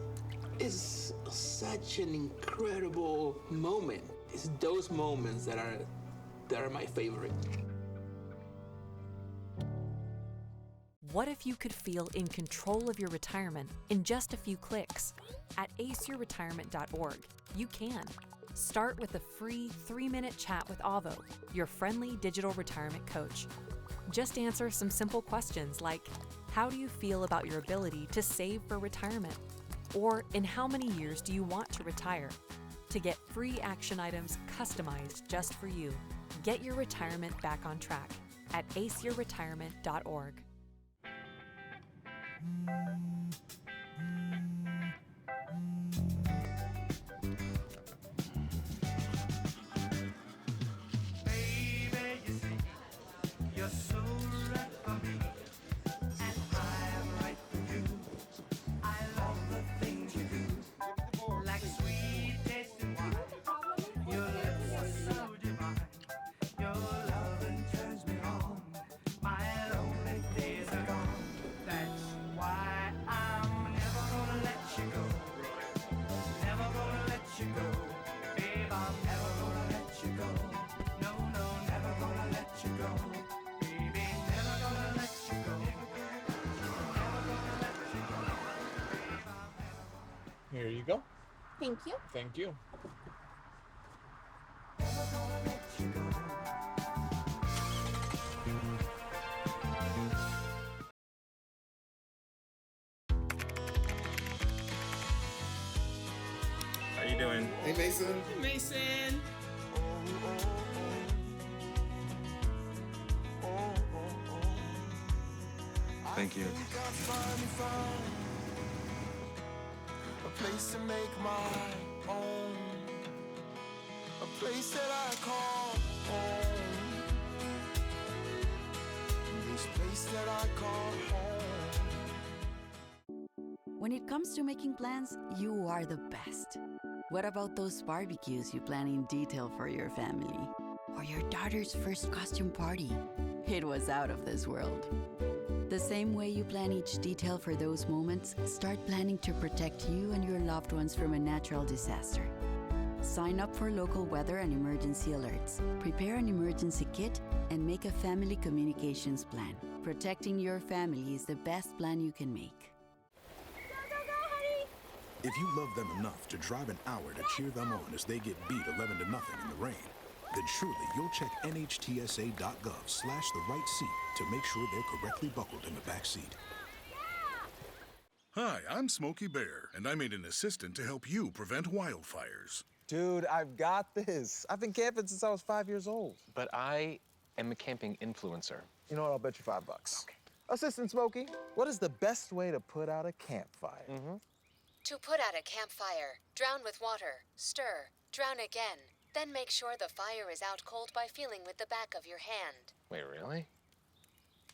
such an incredible moment. It's those moments that are my favorite. What if you could feel in control of your retirement in just a few clicks? At aceyourretirement.org, you can. Start with a free 3-minute chat with Avo, your friendly digital retirement coach. Just answer some simple questions like, how do you feel about your ability to save for retirement? Or in how many years do you want to retire? To get free action items customized just for you, get your retirement back on track at aceyourretirement.org. Baby, you see, you're so right for me, and I'm right for you. I love the things you do, like sweet tasting wine. Your lips are so divine. Your loving turns me on. My lonely days are gone. That's why I'm never gonna let you go. Never gonna let you go. Babe, I'm never gonna let you go. No, no, never gonna let you go. Baby, never gonna let you go. Never gonna let you go. Here you go. Thank you. Thank you. How you doing? Hey, Mason. Hey, Mason. Thank you. A place to make my own. A place that I call home. This place that I call home. When it comes to making plans, you are the best. What about those barbecues you plan in detail for your family? Or your daughter's first costume party? It was out of this world. The same way you plan each detail for those moments, start planning to protect you and your loved ones from a natural disaster. Sign up for local weather and emergency alerts. Prepare an emergency kit and make a family communications plan. Protecting your family is the best plan you can make. If you love them enough to drive an hour to cheer them on as they get beat 11-0 in the rain, then surely you'll check NHTSA.gov/the-right-seat to make sure they're correctly buckled in the back seat. Hi, I'm Smokey Bear, and I made an assistant to help you prevent wildfires. Dude, I've got this. I've been camping since I was 5 years old. But I am a camping influencer. You know what? I'll bet you $5. Okay. Assistant Smokey, what is the best way to put out a campfire? To put out a campfire, drown with water, stir, drown again, then make sure the fire is out cold by feeling with the back of your hand. Wait, really?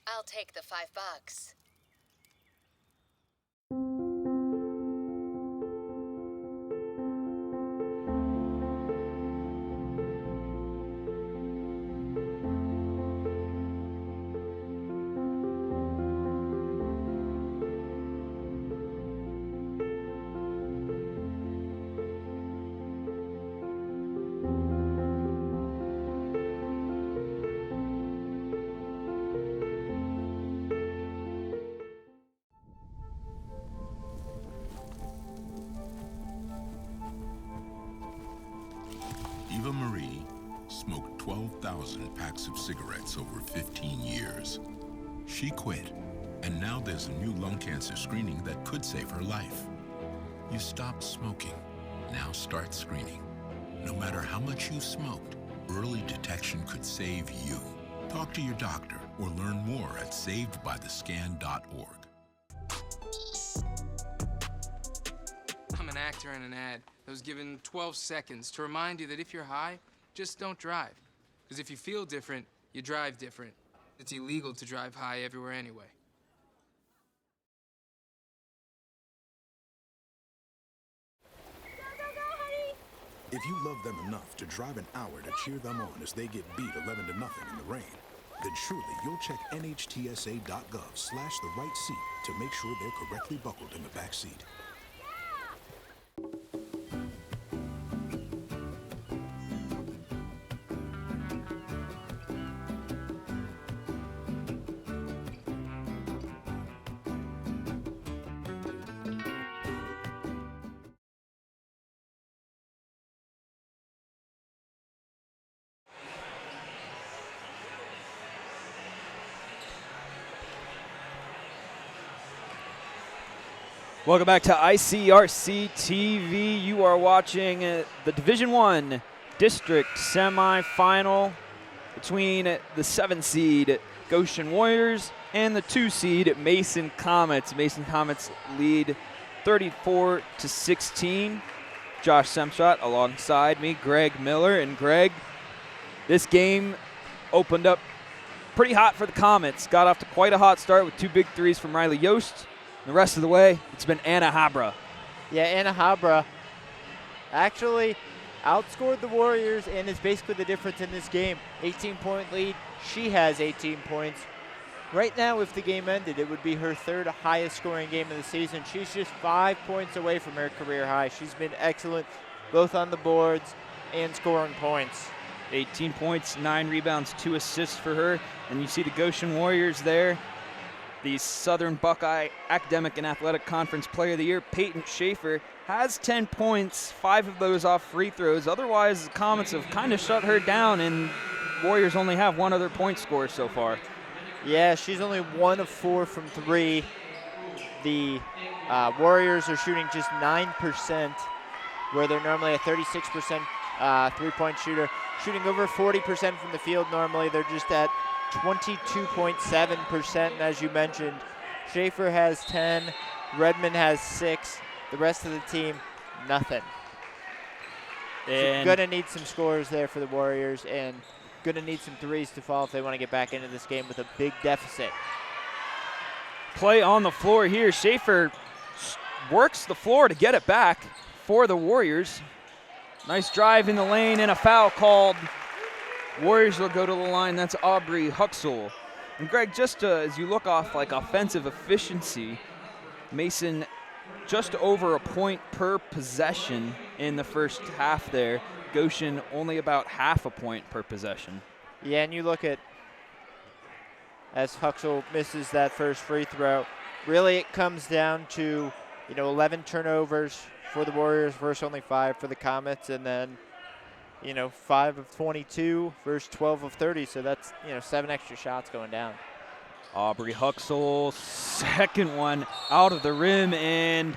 I'll take the $5. Eva Marie smoked 12,000 packs of cigarettes over 15 years. She quit, and now there's a new lung cancer screening that could save her life. You stopped smoking. Now start screening. No matter how much you smoked, early detection could save you. Talk to your doctor or learn more at savedbythescan.org. I'm an actor in an ad that was given 12 seconds to remind you that if you're high, just don't drive. Because if you feel different, you drive different. It's illegal to drive high everywhere anyway. If you love them enough to drive an hour to cheer them on as they get beat 11-0 in the rain, then surely you'll check NHTSA.gov/the-right seat to make sure they're correctly buckled in the back seat. Welcome back to ICRC-TV. You are watching the Division I District Semifinal between the 7 seed Goshen Warriors and the 2 seed Mason Comets. Mason Comets lead 34-16. Josh Semshot alongside me, Greg Miller. And Greg, this game opened up pretty hot for the Comets. Got off to quite a hot start with 2 big threes from Riley Yost. The rest of the way, it's been Anna Habra. Yeah, Anna Habra actually outscored the Warriors and is basically the difference in this game. 18-point lead. She has 18 points. Right now, if the game ended, it would be her 3rd highest scoring game of the season. She's just 5 points away from her career high. She's been excellent both on the boards and scoring points. 18 points, 9 rebounds, 2 assists for her. And you see the Goshen Warriors there. The Southern Buckeye Academic and Athletic Conference Player of the Year, Peyton Schaefer, has 10 points, 5 of those off free throws. Otherwise, the Comets have kind of shut her down, and Warriors only have 1 other point scorer so far. Yeah, she's only 1 of 4 from 3. The Warriors are shooting just 9%, where they're normally a 36% three-point shooter. Shooting over 40% from the field normally. They're just at 22.7%, and as you mentioned, Schaefer has 10, Redmond has 6, the rest of the team, nothing. And so gonna need some scores there for the Warriors, and gonna need some threes to fall if they want to get back into this game with a big deficit. Play on the floor here. Schaefer works the floor to get it back for the Warriors. Nice drive in the lane and a foul called. Warriors will go to the line. That's Aubrey Huxell. And Greg, just as you look off like offensive efficiency, Mason just over a point per possession in the first half there. Goshen only about half a point per possession. Yeah, and you look at, as Huxell misses that first free throw, really it comes down to, 11 turnovers for the Warriors versus only 5 for the Comets, and then 5 of 22 versus 12 of 30, so that's, 7 extra shots going down. Aubrey Huxell, second one out of the rim, and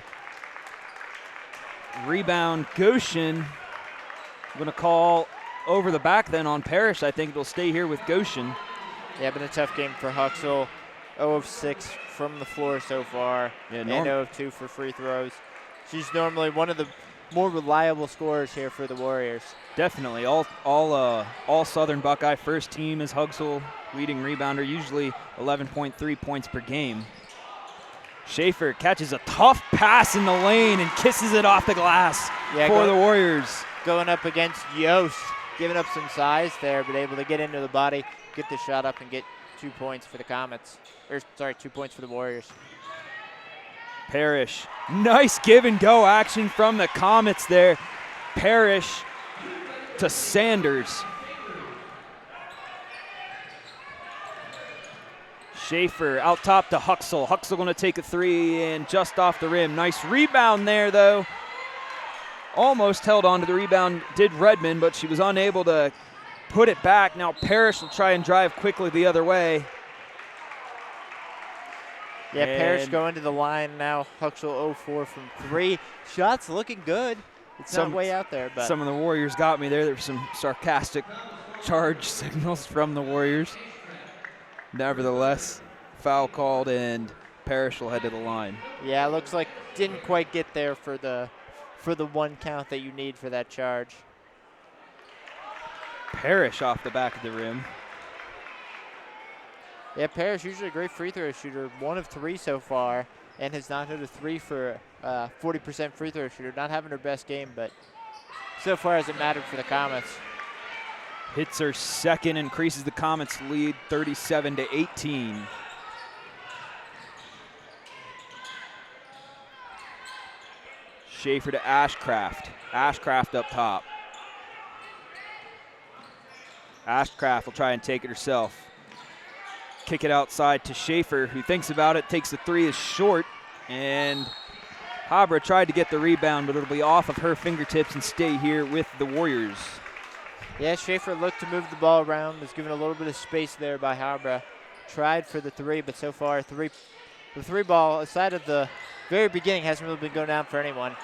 rebound Goshen. I'm going to call over the back then on Parrish. I think it'll stay here with Goshen. Yeah, been a tough game for Huxell. 0 of 6 from the floor so far, and 0 of 2 for free throws. She's normally one of the more reliable scorers here for the Warriors. Definitely. All Southern Buckeye first team is Huxell, leading rebounder, usually 11.3 points per game. Schaefer catches a tough pass in the lane and kisses it off the glass for the Warriors. Going up against Yost, giving up some size there, but able to get into the body, get the shot up, and get 2 points for the Comets. 2 points for the Warriors. Parrish, nice give and go action from the Comets there. Parrish to Sanders. Schaefer out top to Huxell. Huxell going to take a 3 and just off the rim. Nice rebound there though. Almost held on to the rebound, did Redmond, but she was unable to put it back. Now Parrish will try and drive quickly the other way. Yeah, Parrish going to the line now. Huxell 0-4 from 3. Shots looking good. It's not way out there, but some of the Warriors got me there. There were some sarcastic charge signals from the Warriors. Nevertheless, foul called and Parrish will head to the line. Yeah, looks like didn't quite get there for the 1 count that you need for that charge. Parrish off the back of the rim. Yeah, Parrish usually a great free throw shooter, 1 of 3 so far, and has not hit a 3 for 40% free throw shooter. Not having her best game, but so far hasn't mattered for the Comets. Hits her second, increases the Comets' lead 37-18. Schaefer to Ashcraft. Ashcraft up top. Ashcraft will try and take it herself. Kick it outside to Schaefer, who thinks about it, takes the 3, is short, and Habra tried to get the rebound, but it'll be off of her fingertips and stay here with the Warriors. Yeah, Schaefer looked to move the ball around, was given a little bit of space there by Habra. Tried for the 3, but so far the 3 ball, aside of the very beginning, hasn't really been going down for anyone.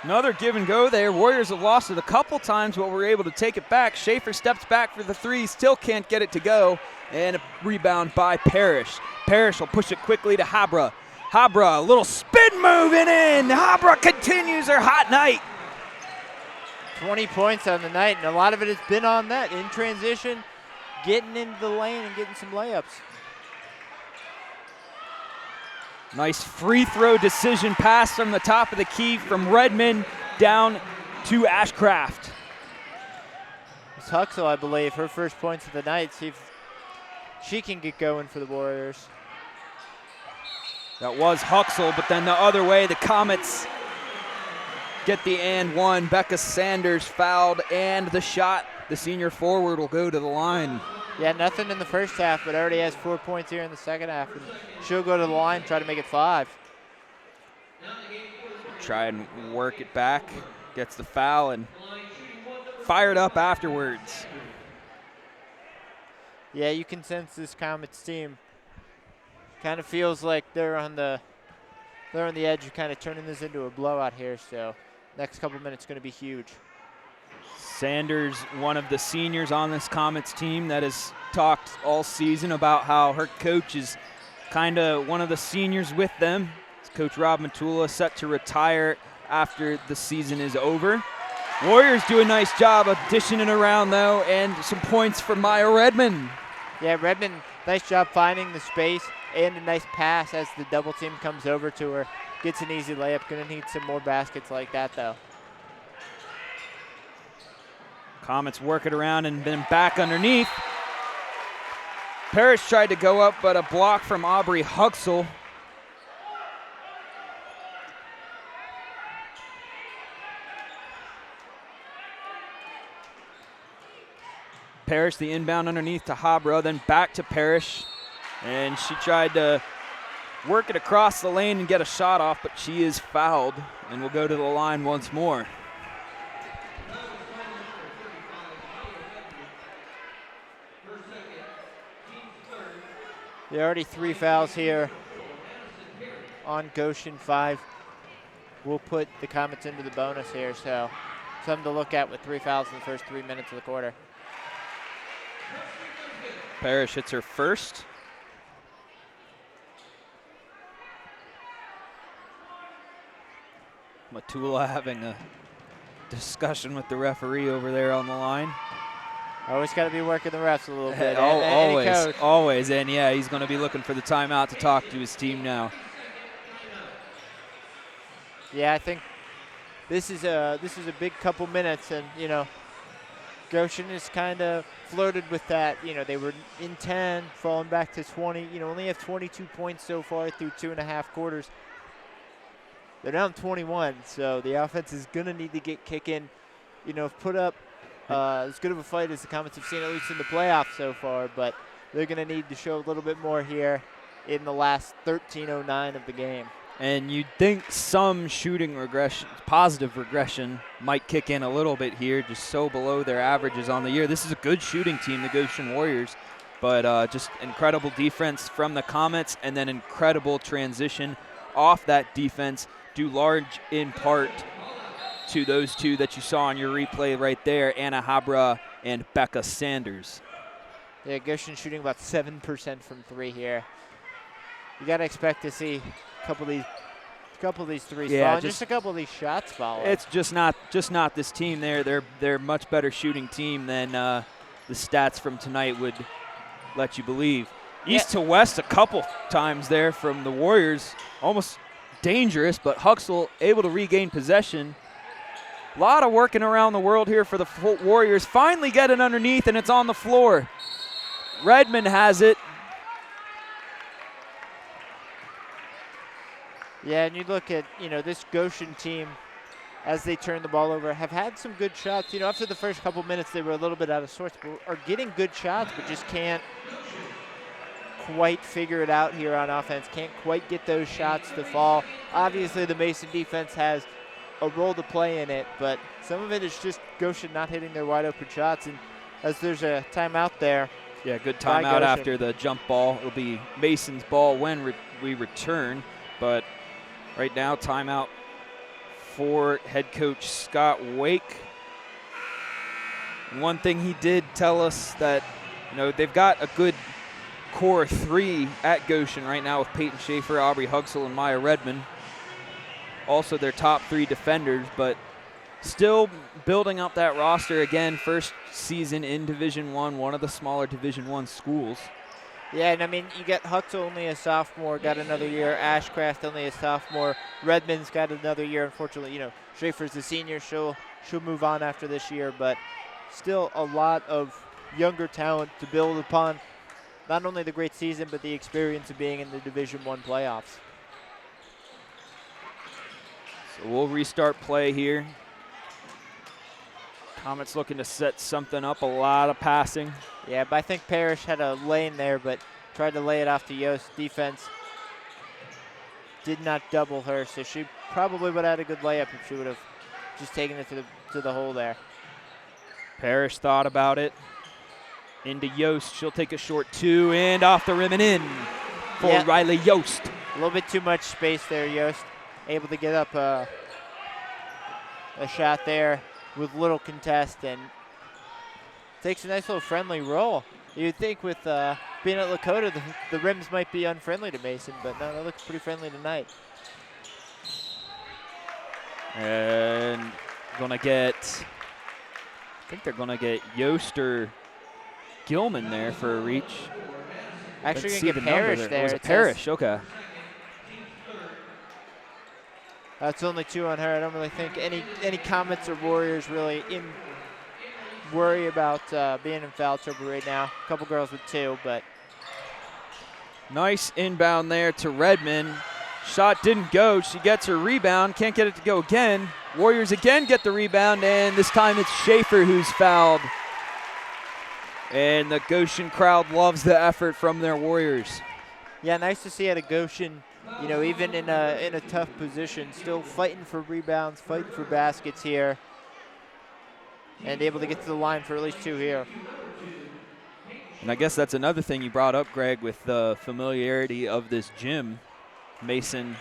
Another give and go there. Warriors have lost it a couple times, but were able to take it back. Schaefer steps back for the 3, still can't get it to go. And a rebound by Parrish. Parrish will push it quickly to Habra. Habra, a little spin move and in. Habra continues her hot night. 20 points on the night, and a lot of it has been on that in transition, getting into the lane and getting some layups. Nice free throw decision pass from the top of the key from Redmond down to Ashcraft. It's Huxell, I believe, her first points of the night. See if she can get going for the Warriors. That was Huxell, but then the other way, the Comets get the and 1. Becca Sanders fouled, and the shot, the senior forward, will go to the line. Yeah, nothing in the first half, but already has 4 points here in the second half. And she'll go to the line, try to make it 5. Try and work it back, gets the foul, and fired up afterwards. Yeah, you can sense this Comets team kind of feels like they're on the edge of kind of turning this into a blowout here. So next couple minutes going to be huge. Sanders, one of the seniors on this Comets team that has talked all season about how her coach is kind of one of the seniors with them. It's Coach Rob Matula, set to retire after the season is over. Warriors do a nice job of dishing it around though, and some points for Maya Redmond. Yeah, Redmond, nice job finding the space and a nice pass as the double team comes over to her. Gets an easy layup. Gonna need some more baskets like that though. Comets work it around and then back underneath. Parrish tried to go up, but a block from Aubrey Huxell. Parrish the inbound underneath to Habra, then back to Parrish. And she tried to work it across the lane and get a shot off, but she is fouled and will go to the line once more. There are already 3 fouls here on Goshen. 5 will put the Comets into the bonus here, so something to look at with 3 fouls in the first 3 minutes of the quarter. Parrish hits her first. Matula having a discussion with the referee over there on the line. Always got to be working the refs a little bit. Always. And yeah, he's going to be looking for the timeout to talk to his team now. Yeah, I think this is a big couple minutes, and you know, Goshen has kind of flirted with that. You know, they were in 10, falling back to 20. You know, only have 22 points so far through 2.5 quarters. They're down 21, so the offense is gonna need to get kicking. You know, put up as good of a fight as the Comets have seen, at least in the playoffs so far, but they're gonna need to show a little bit more here in the last 13:09 of the game. And you'd think some shooting regression, positive regression, might kick in a little bit here, just so below their averages on the year. This is a good shooting team, the Goshen Warriors, but just incredible defense from the Comets, and then incredible transition off that defense, due large in part to those two that you saw on your replay right there, Anna Habra and Becca Sanders. Yeah, Goshen shooting about 7% from 3 here. You got to expect to see a couple of these threes fall, just a couple of these shots fall. It's just not this team. They're a much better shooting team than the stats from tonight would let you believe. East to west a couple times there from the Warriors, almost dangerous, but Huxell able to regain possession. A lot of working around the world here for the Warriors. Finally get it underneath, and it's on the floor. Redmond has it. Yeah, and you look at, you know, this Goshen team, as they turn the ball over, have had some good shots. You know, after the first couple minutes, they were a little bit out of sorts, but are getting good shots, but just can't quite figure it out here on offense. Can't quite get those shots to fall. Obviously, the Mason defense has a role to play in it, but some of it is just Goshen not hitting their wide open shots. And as there's a timeout there. Yeah, good timeout after the jump ball. It'll be Mason's ball when we return, but right now timeout for head coach Scott Wake. One thing he did tell us that, you know, they've got a good core 3 at Goshen right now with Peyton Schaefer, Aubrey Huxell, and Maya Redmond. Also their top 3 defenders, but still building up that roster again. First season in Division I, one of the smaller Division I schools. Yeah, and I mean, you got Huxell only a sophomore, got another year. Ashcraft only a sophomore. Redmond's got another year. Unfortunately, you know, Schaefer's a senior. She'll move on after this year, but still a lot of younger talent to build upon. Not only the great season, but the experience of being in the Division I playoffs. So we'll restart play here. Comets looking to set something up, a lot of passing. Yeah, but I think Parrish had a lane there, but tried to lay it off to Yost. Defense did not double her, so she probably would have had a good layup if she would have just taken it to the hole there. Parrish thought about it. Into Yost, she'll take a short 2 and off the rim and in for Riley Yost. A little bit too much space there, Yost. Able to get up a shot there with little contest and takes a nice little friendly roll. You'd think with being at Lakota, the rims might be unfriendly to Mason, but no, that looks pretty friendly tonight. And gonna get, I think they're gonna get Yost or Gilman there for a reach. Actually gonna get Parrish there. It was a Parrish, okay. That's only 2 on her. I don't really think any Comets or Warriors really worry about being in foul trouble right now. A couple girls with 2, but. Nice inbound there to Redmond. Shot didn't go. She gets her rebound. Can't get it to go again. Warriors again get the rebound, and this time it's Schaefer who's fouled. And the Goshen crowd loves the effort from their Warriors. Yeah, nice to see at a Goshen, you know, even in a tough position, still fighting for rebounds, fighting for baskets here, and able to get to the line for at least 2 here. And I guess that's another thing you brought up, Greg, with the familiarity of this gym. Mason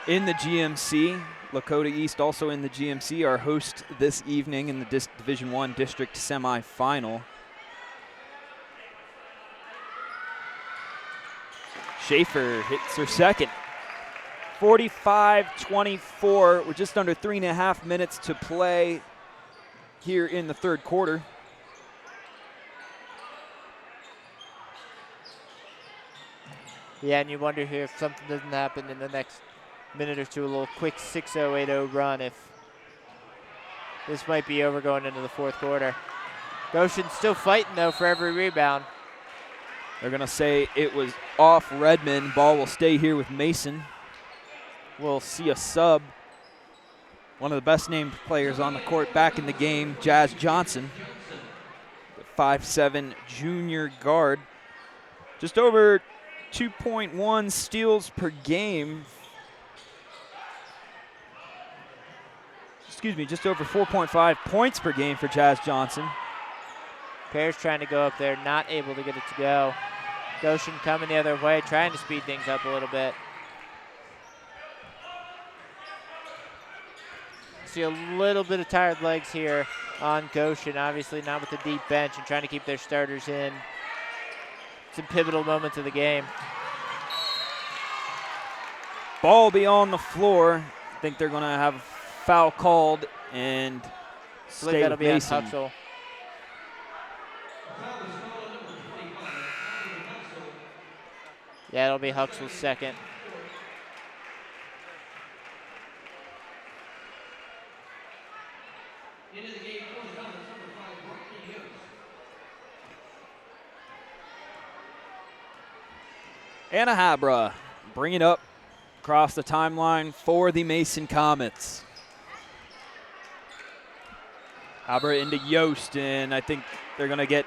in the GMC, Lakota East also in the GMC, our host this evening in the Division I district semifinal. Schaefer hits her second 45-24. We're just under 3.5 minutes to play here in the third quarter. Yeah, and you wonder here if something doesn't happen in the next minute or two, a little quick 6-0-8-0 run, if this might be over going into the fourth quarter. Goshen's still fighting, though, for every rebound. They're going to say it was off Redmond. Ball will stay here with Mason. We'll see a sub. One of the best named players on the court back in the game, Jazz Johnson, the 5'7" junior guard. Just over 2.1 steals per game. Excuse me, just over 4.5 points per game for Jazz Johnson. Parrish trying to go up there, not able to get it to go. Goshen coming the other way, trying to speed things up a little bit. See a little bit of tired legs here on Goshen, obviously not with the deep bench and trying to keep their starters in. Some pivotal moments of the game. Ball be on the floor. I think they're going to have a foul called and stay that'll with be Mason. on Huxell. Yeah, it'll be Huxell's second. Anna Habra bring it up across the timeline for the Mason Comets. Habra into Yost, and I think they're going to get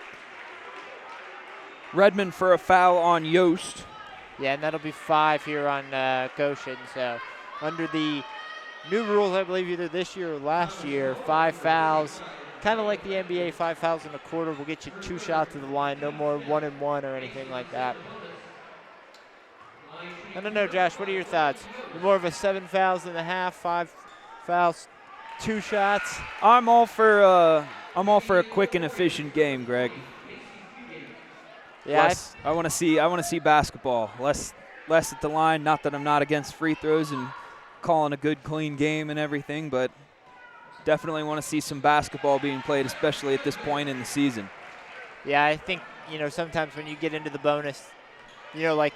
Redmond for a foul on Yost. Yeah, and that'll be 5 here on Goshen. So under the new rules, I believe either this year or last year, 5 fouls. Kind of like the NBA, 5 fouls in a quarter will get you 2 shots to the line, no more 1-and-1 or anything like that. I don't know, Josh, what are your thoughts? You're more of a 7 fouls and a half, 5 fouls, 2 shots? I'm all for a quick and efficient game, Greg. Yeah, I want to see basketball. Less at the line. Not that I'm not against free throws and calling a good, clean game and everything, but definitely want to see some basketball being played, especially at this point in the season. Yeah, I think, sometimes when you get into the bonus, like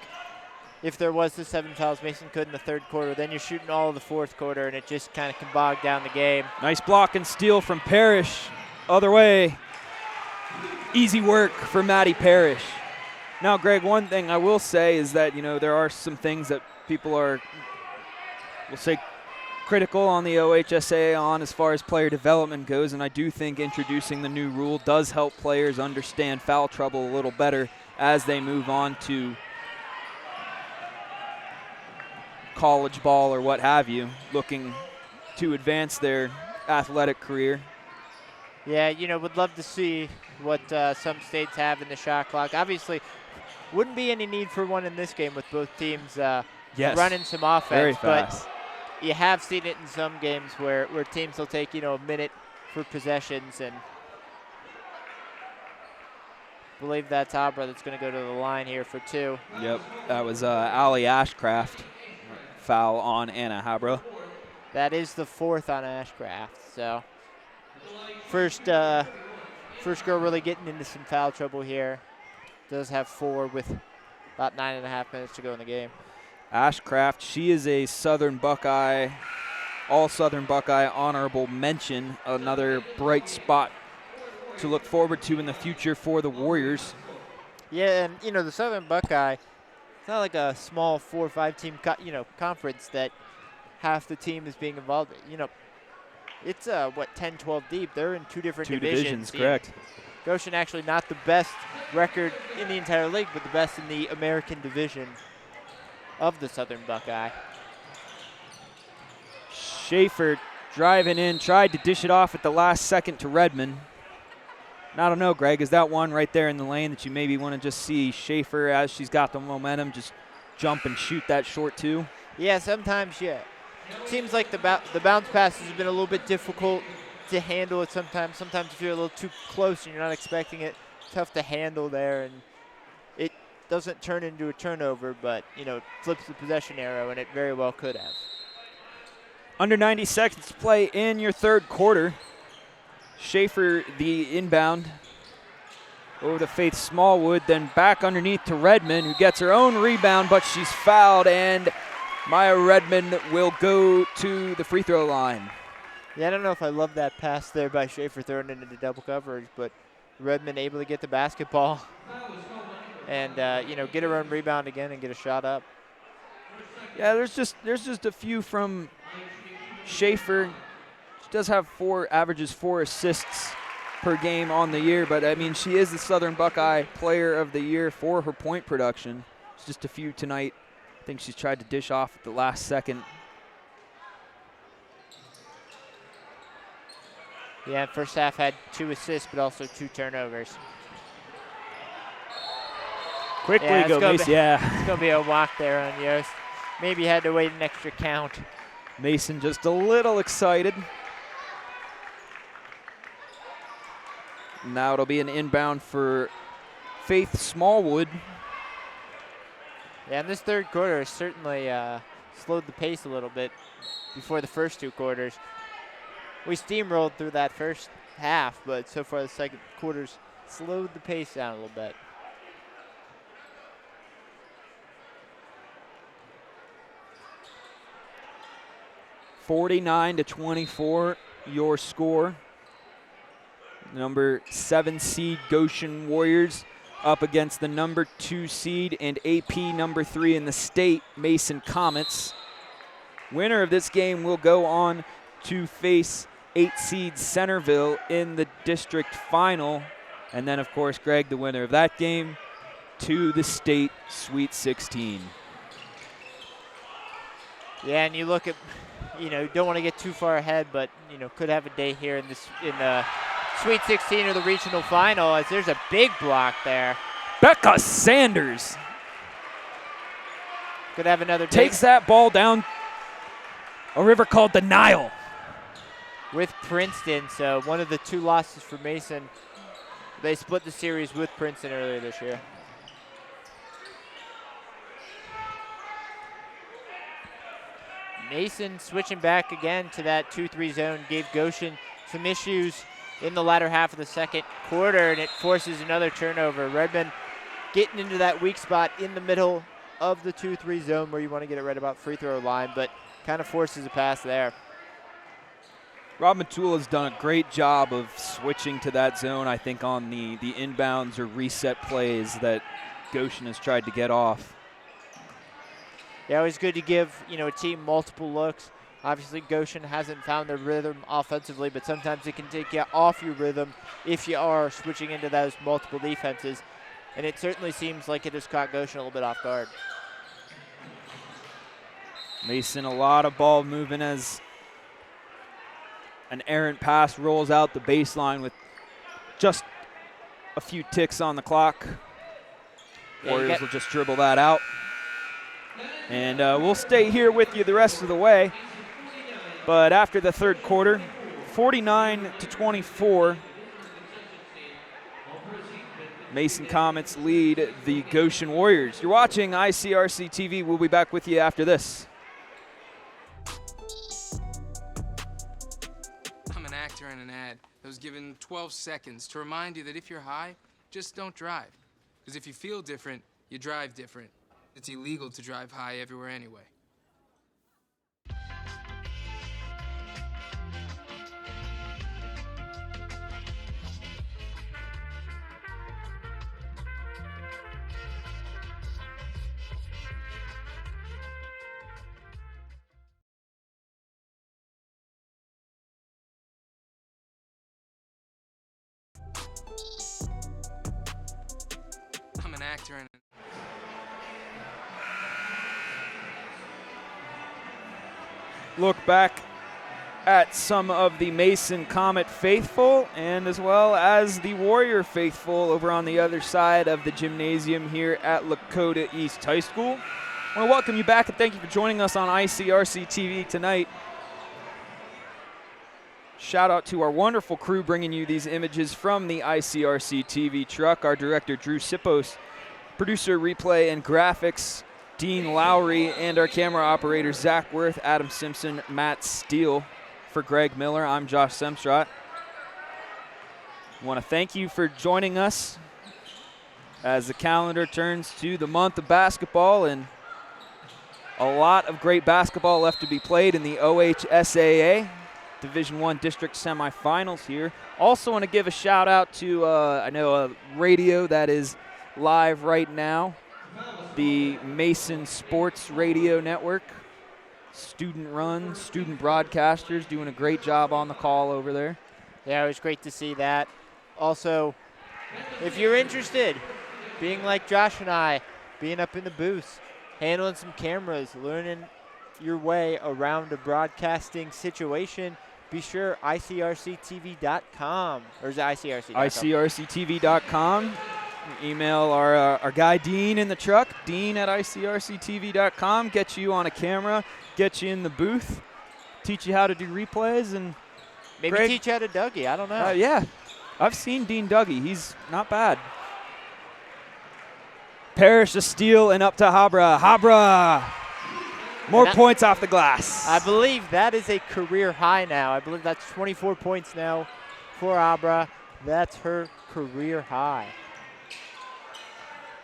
if there was the 7 fouls Mason could in the third quarter, then you're shooting all of the fourth quarter, and it just kind of can bog down the game. Nice block and steal from Parrish. Other way. Easy work for Maddie Parrish. Now, Greg, one thing I will say is that, there are some things that people are, we'll say, critical on the OHSA on as far as player development goes, and I do think introducing the new rule does help players understand foul trouble a little better as they move on to college ball or what have you, looking to advance their athletic career. Yeah, would love to see what some states have in the shot clock. Obviously, wouldn't be any need for one in this game with both teams running some offense. Very fast. But you have seen it in some games where teams will take, a minute for possessions, and I believe that's Abra that's going to go to the line here for 2. Yep, that was Allie Ashcraft. Foul on Anna Habra. That is the 4th on Ashcraft, so first girl really getting into some foul trouble here. Does have 4 with about 9.5 minutes to go in the game. Ashcraft, she is a Southern Buckeye, all Southern Buckeye honorable mention. Another bright spot to look forward to in the future for the Warriors. Yeah, and the Southern Buckeye, it's not like a small 4 or 5 team conference that half the team is being involved in. It's 10, 12 deep. They're in 2 different divisions. Correct. Goshen actually not the best record in the entire league, but the best in the American division of the Southern Buckeye. Schaefer driving in, tried to dish it off at the last second to Redmond. And I don't know, Greg, is that one right there in the lane that you maybe want to just see Schaefer, as she's got the momentum, just jump and shoot that short 2? Yeah, sometimes, yeah. Seems like the bounce passes have been a little bit difficult to handle it sometimes. Sometimes if you're a little too close and you're not expecting it, tough to handle there. And doesn't turn into a turnover, but, flips the possession arrow, and it very well could have. Under 90 seconds to play in your third quarter. Schaefer, the inbound, over to Faith Smallwood, then back underneath to Redmond, who gets her own rebound, but she's fouled, and Maya Redmond will go to the free throw line. Yeah, I don't know if I love that pass there by Schaefer throwing it into double coverage, but Redmond able to get the basketball and, get her own rebound again and get a shot up. Yeah, there's just a few from Schaefer. She does have averages 4 assists per game on the year, but I mean, she is the Southern Buckeye Player of the Year for her point production. It's just a few tonight. I think she's tried to dish off at the last second. Yeah, first half had 2 assists, but also 2 turnovers. Quickly go, Mason. Yeah. It's going to be a walk there on Yost. Maybe had to wait an extra count. Mason just a little excited. Now it'll be an inbound for Faith Smallwood. Yeah, and this third quarter has certainly slowed the pace a little bit before the first 2 quarters. We steamrolled through that first half, but so far the second quarter's slowed the pace down a little bit. (49-24) your score. Number 7 seed Goshen Warriors up against the number 2 seed and AP number 3 in the state, Mason Comets. Winner of this game will go on to face 8 seed Centerville in the district final. And then, of course, Greg, the winner of that game, to the state Sweet 16. Yeah, and you look at, don't want to get too far ahead, but, could have a day here in the Sweet 16 or the regional final, as there's a big block there. Becca Sanders could have another day. Takes that ball down a river called the Nile. With Princeton, so one of the 2 losses for Mason. They split the series with Princeton earlier this year. Mason switching back again to that 2-3 zone gave Goshen some issues in the latter half of the second quarter, and it forces another turnover. Redmond getting into that weak spot in the middle of the 2-3 zone where you want to get it right about free throw line, but kind of forces a pass there. Rob Matula has done a great job of switching to that zone, I think, on the inbounds or reset plays that Goshen has tried to get off. Yeah, always good to give, a team multiple looks. Obviously, Goshen hasn't found their rhythm offensively, but sometimes it can take you off your rhythm if you are switching into those multiple defenses. And it certainly seems like it has caught Goshen a little bit off guard. Mason, a lot of ball movement as an errant pass rolls out the baseline with just a few ticks on the clock. Yeah, Warriors will just dribble that out. And we'll stay here with you the rest of the way. But after the third quarter, 49-24, Mason Comets lead the Goshen Warriors. You're watching ICRC-TV. We'll be back with you after this. I'm an actor in an ad that was given 12 seconds to remind you that if you're high, just don't drive. Because if you feel different, you drive different. It's illegal to drive high everywhere anyway. I'm an actor in Look back at some of the Mason Comet faithful and as well as the Warrior faithful over on the other side of the gymnasium here at Lakota East High School. I want to welcome you back and thank you for joining us on ICRC-TV tonight. Shout out to our wonderful crew bringing you these images from the ICRC-TV truck. Our director, Drew Sipos, Producer, replay, and graphics, Dean Lowry, and our camera operators, Zach Worth, Adam Simpson, Matt Steele. For Greg Miller, I'm Josh Semstrott. I want to thank you for joining us as the calendar turns to the month of basketball, and a lot of great basketball left to be played in the OHSAA Division I District Semifinals here. Also want to give a shout out to, I know a radio that is live right now, the Mason Sports Radio Network. Student run, student broadcasters doing a great job on the call over there. Yeah, it was great to see that. Also, if you're interested, being like Josh and I, being up in the booth, handling some cameras, learning your way around a broadcasting situation, be sure ICRC-TV.com, or is it ICRC.com? ICRC-TV.com. Email our guy Dean in the truck, Dean at ICRC-TV.com. Get you on a camera, get you in the booth, teach you how to do replays, and maybe Greg, teach you how to Dougie. I don't know. Yeah, I've seen Dean Dougie. He's not bad. Parrish a steal and up to Habra. Habra, more points off the glass. I believe that is a career high now. I believe that's 24 points now for Habra. That's her career high.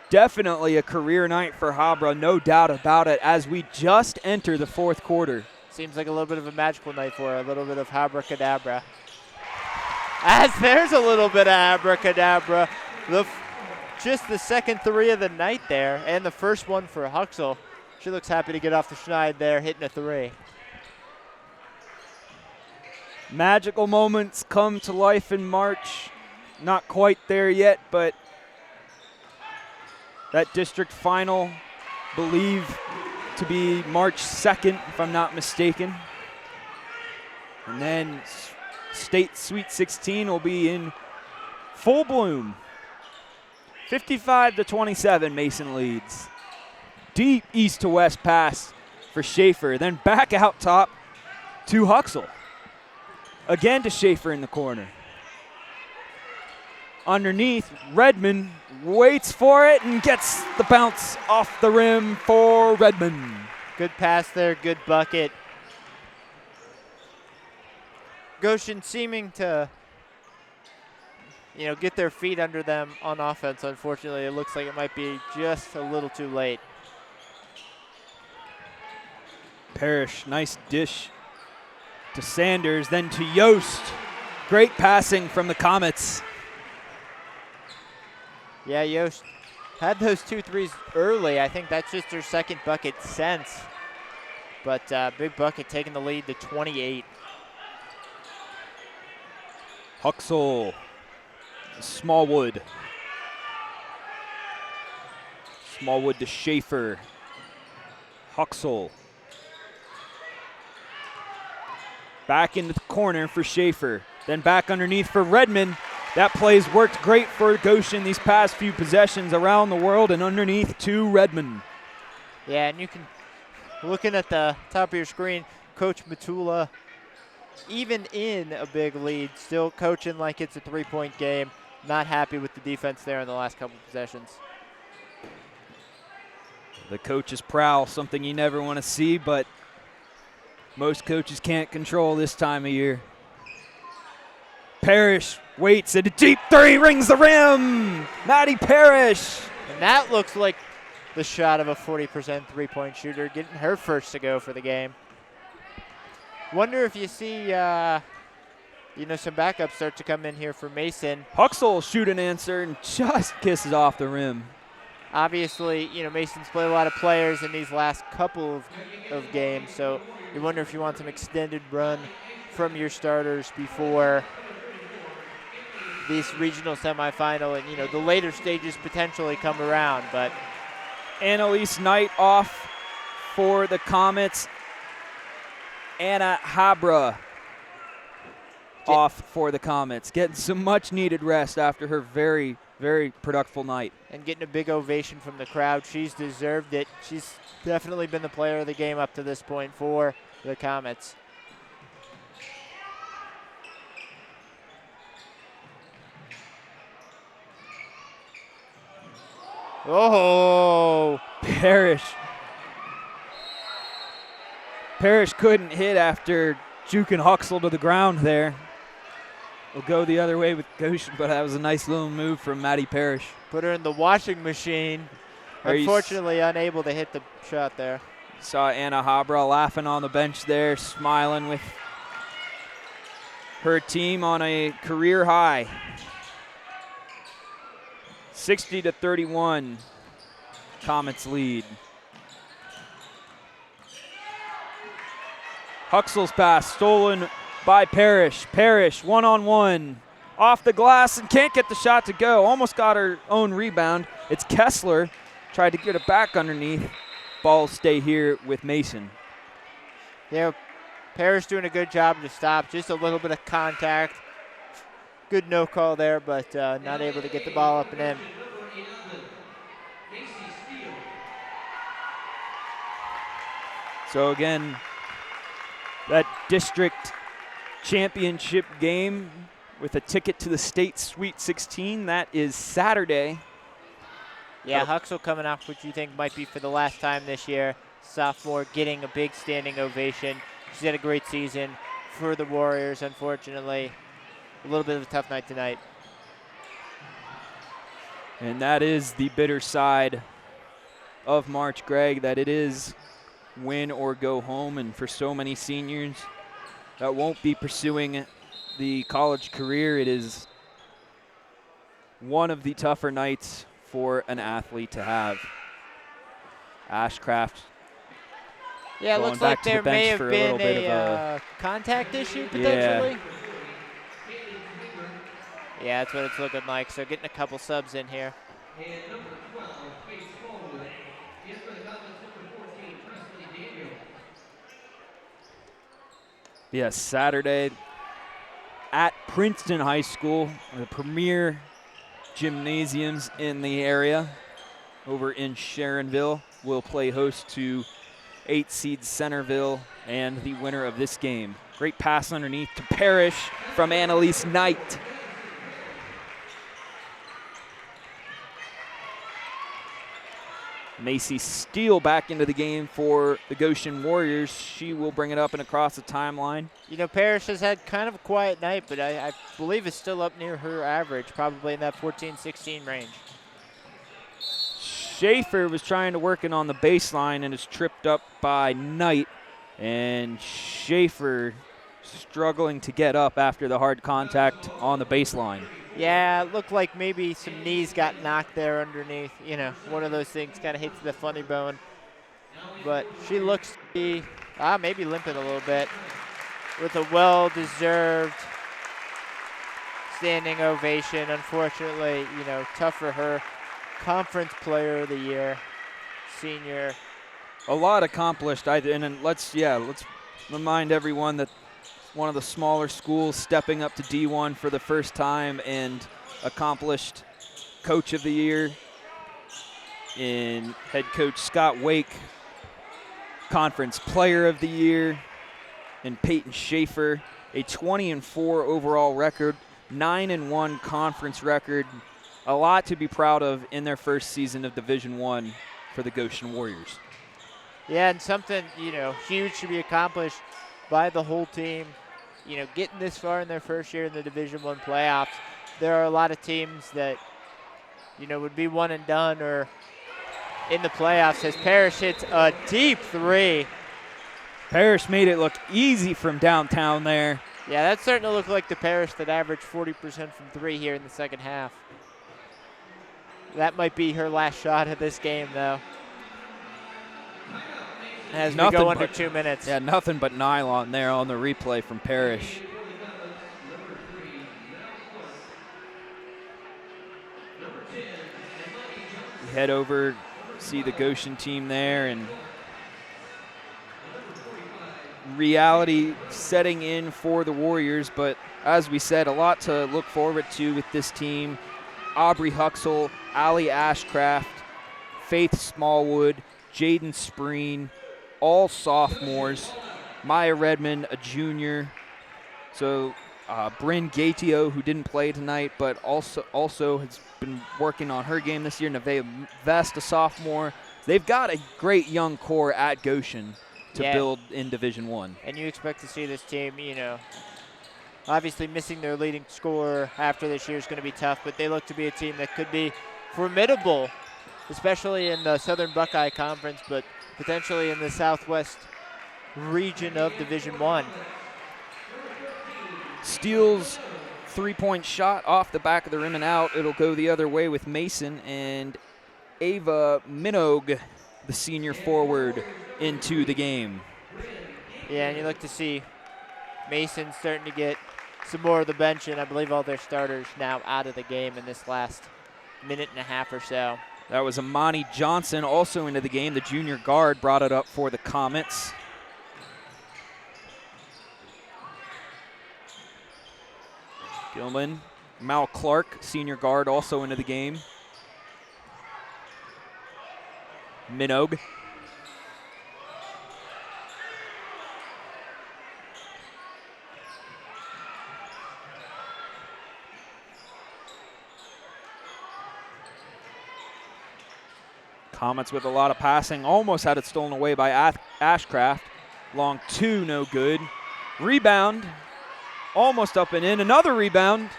Definitely a career night for Habra, no doubt about it, as we just enter the fourth quarter. Seems like a little bit of a magical night for her, a little bit of abracadabra. As there's a little bit of abracadabra. Just the second three of the night there, and the first one for Huxell. She looks happy to get off the schneid there, hitting a three. Magical moments come to life in March. Not quite there yet, but that district final, believe to be March 2nd, if I'm not mistaken. And then State Sweet 16 will be in full bloom. 55-27, Mason leads. Deep east to west pass for Schaefer, then back out top to Huxell. Again to Schaefer in the corner. Underneath, Redmond waits for it and gets the bounce off the rim for Redmond. Good pass there, good bucket. Goshen seeming to, get their feet under them on offense. Unfortunately, it looks like it might be just a little too late. Parrish, nice dish to Sanders, then to Yost. Great passing from the Comets. Yeah, Yost had those 2 threes early. I think that's just her second bucket since. But big bucket taking the lead to 28. Huxell, Smallwood. Smallwood to Schaefer. Huxell. Back into the corner for Schaefer. Then back underneath for Redmond. That play's worked great for Goshen these past few possessions around the world, and underneath to Redmond. Yeah, and you can, looking at the top of your screen, Coach Matula, even in a big lead, still coaching like it's a three-point game. Not happy with the defense there in the last couple of possessions. The coach's prowl, something you never want to see, but most coaches can't control this time of year. Parrish waits, and a deep three rings the rim. Maddie Parrish. And that looks like the shot of a 40% three-point shooter, getting her first to go for the game. Wonder if you see, some backups start to come in here for Mason. Huxell shoot an answer and just kisses off the rim. Obviously, Mason's played a lot of players in these last couple of games, so you wonder if you want some extended run from your starters before this regional semifinal and, the later stages potentially come around. But Annalise Knight off for the Comets. Anna Habra off for the Comets. Getting some much-needed rest after her very, very productive night. And getting a big ovation from the crowd. She's deserved it. She's definitely been the player of the game up to this point for the Comets. Oh, Parrish couldn't hit after juking Huxell to the ground there. We'll go the other way with Goshen, but that was a nice little move from Maddie Parrish. Put her in the washing machine. Unfortunately, unable to hit the shot there. Saw Anna Habra laughing on the bench there, smiling with her team on a career high. 60-31, Comets lead. Huxell's pass stolen by Parrish. Parrish one-on-one off the glass and can't get the shot to go. Almost got her own rebound. It's Kessler. Tried to get it back underneath. Ball stay here with Mason. Yeah, Parrish doing a good job to stop. Just a little bit of contact. Good no call there, but not able to get the ball up and in. So again, that district championship game with a ticket to the state Sweet 16, that is Saturday. Yeah, Huxell coming off what you think might be for the last time this year. Sophomore getting a big standing ovation. She's had a great season for the Warriors, unfortunately. A little bit of a tough night tonight. And that is the bitter side of March, Greg, that it is win or go home. And for so many seniors that won't be pursuing the college career, it is one of the tougher nights for an athlete to have. Ashcraft. Yeah, it looks like there may have been a contact issue potentially. Yeah, that's what it's looking like. So getting a couple subs in here. Yes, Saturday at Princeton High School, the premier gymnasiums in the area over in Sharonville, will play host to 8 seed Centerville and the winner of this game. Great pass underneath to Parrish from Annalise Knight. Macy Steele back into the game for the Goshen Warriors. She will bring it up and across the timeline. You know, Parrish has had kind of a quiet night, but I believe is still up near her average, probably in that 14-16 range. Schaefer was trying to work it on the baseline and is tripped up by Knight. And Schaefer struggling to get up after the hard contact on the baseline. Yeah, it looked like maybe some knees got knocked there underneath. You know, one of those things kind of hits the funny bone. But she looks to be maybe limping a little bit with a well-deserved standing ovation. Unfortunately, you know, tough for her. Conference Player of the Year, senior. A lot accomplished. And let's remind everyone that one of the smaller schools stepping up to D1 for the first time and accomplished Coach of the Year in head coach Scott Wake, Conference Player of the Year in Peyton Schaefer, a 20-4 overall record, 9-1 conference record. A lot to be proud of in their first season of Division I for the Goshen Warriors. Yeah, and something, you know, huge to be accomplished by the whole team. You know, getting this far in their first year in the Division I playoffs. There are a lot of teams that, you know, would be one and done or in the playoffs as Parrish hits a deep three. Parrish made it look easy from downtown there. Yeah, that starting to look like the Parrish that averaged 40% from three here in the second half. That might be her last shot of this game, though. As we go under 2 minutes. Yeah, nothing but nylon there on the replay from Parrish. We head over, see the Goshen team there, and reality setting in for the Warriors. But as we said, a lot to look forward to with this team. Aubrey Huxell, Allie Ashcraft, Faith Smallwood, Jaden Spreen, all sophomores. Maya Redmond, a junior. So Bryn Gatio, who didn't play tonight, but also has been working on her game this year. Nevaeh Vest, a sophomore. They've got a great young core at Goshen to build in Division I. And you expect to see this team, obviously missing their leading scorer after this year is going to be tough, but they look to be a team that could be formidable, especially in the Southern Buckeye Conference, but potentially in the Southwest region of Division I. Steele's three-point shot off the back of the rim and out. It'll go the other way with Mason and Ava Minogue, the senior forward, into the game. Yeah, and you look to see Mason starting to get some more of the bench, and I believe all their starters now out of the game in this last minute and a half or so. That was Amani Johnson also into the game. The junior guard brought it up for the Comets. Gilman, Mal Clark, senior guard, also into the game. Minogue. Comets with a lot of passing, almost had it stolen away by Ashcraft. Long two, no good. Rebound, almost up and in. Another rebound,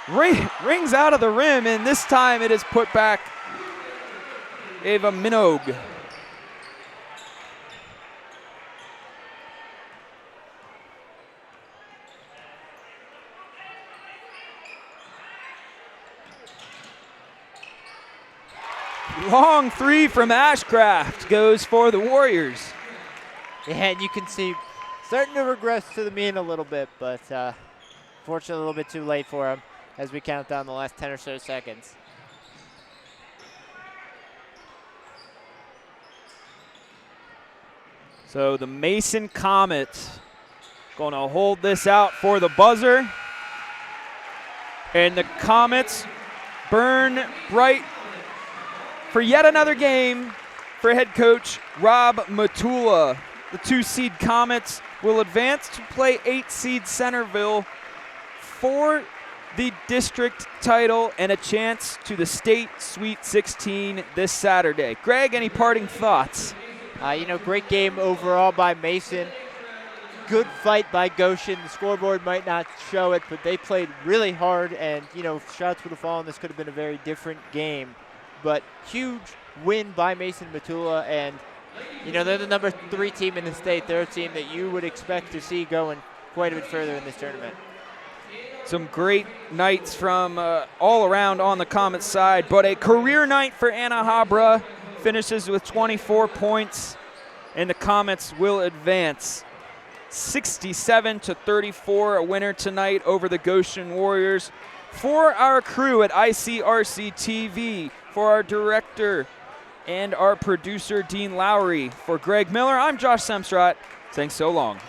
rings out of the rim, and this time it is put back. Ava Minogue. Long three from Ashcraft goes for the Warriors. Yeah, and you can see starting to regress to the mean a little bit, but fortunately a little bit too late for him as we count down the last 10 or so seconds. So the Mason Comets going to hold this out for the buzzer. And the Comets burn bright for yet another game for head coach Rob Matula. The 2-seed Comets will advance to play 8-seed Centerville for the district title and a chance to the state Sweet 16 this Saturday. Greg, any parting thoughts? Great game overall by Mason. Good fight by Goshen. The scoreboard might not show it, but they played really hard, and, if shots would have fallen, this could have been a very different game. But huge win by Mason Matula, and, they're the number 3 team in the state. They're a team that you would expect to see going quite a bit further in this tournament. Some great nights from all around on the Comets side, but a career night for Anna Habra. Finishes with 24 points, and the Comets will advance 67-34, a winner tonight over the Goshen Warriors. For our crew at ICRC-TV, for our director and our producer, Dean Lowry, for Greg Miller, I'm Josh Semstrat. Thanks so long.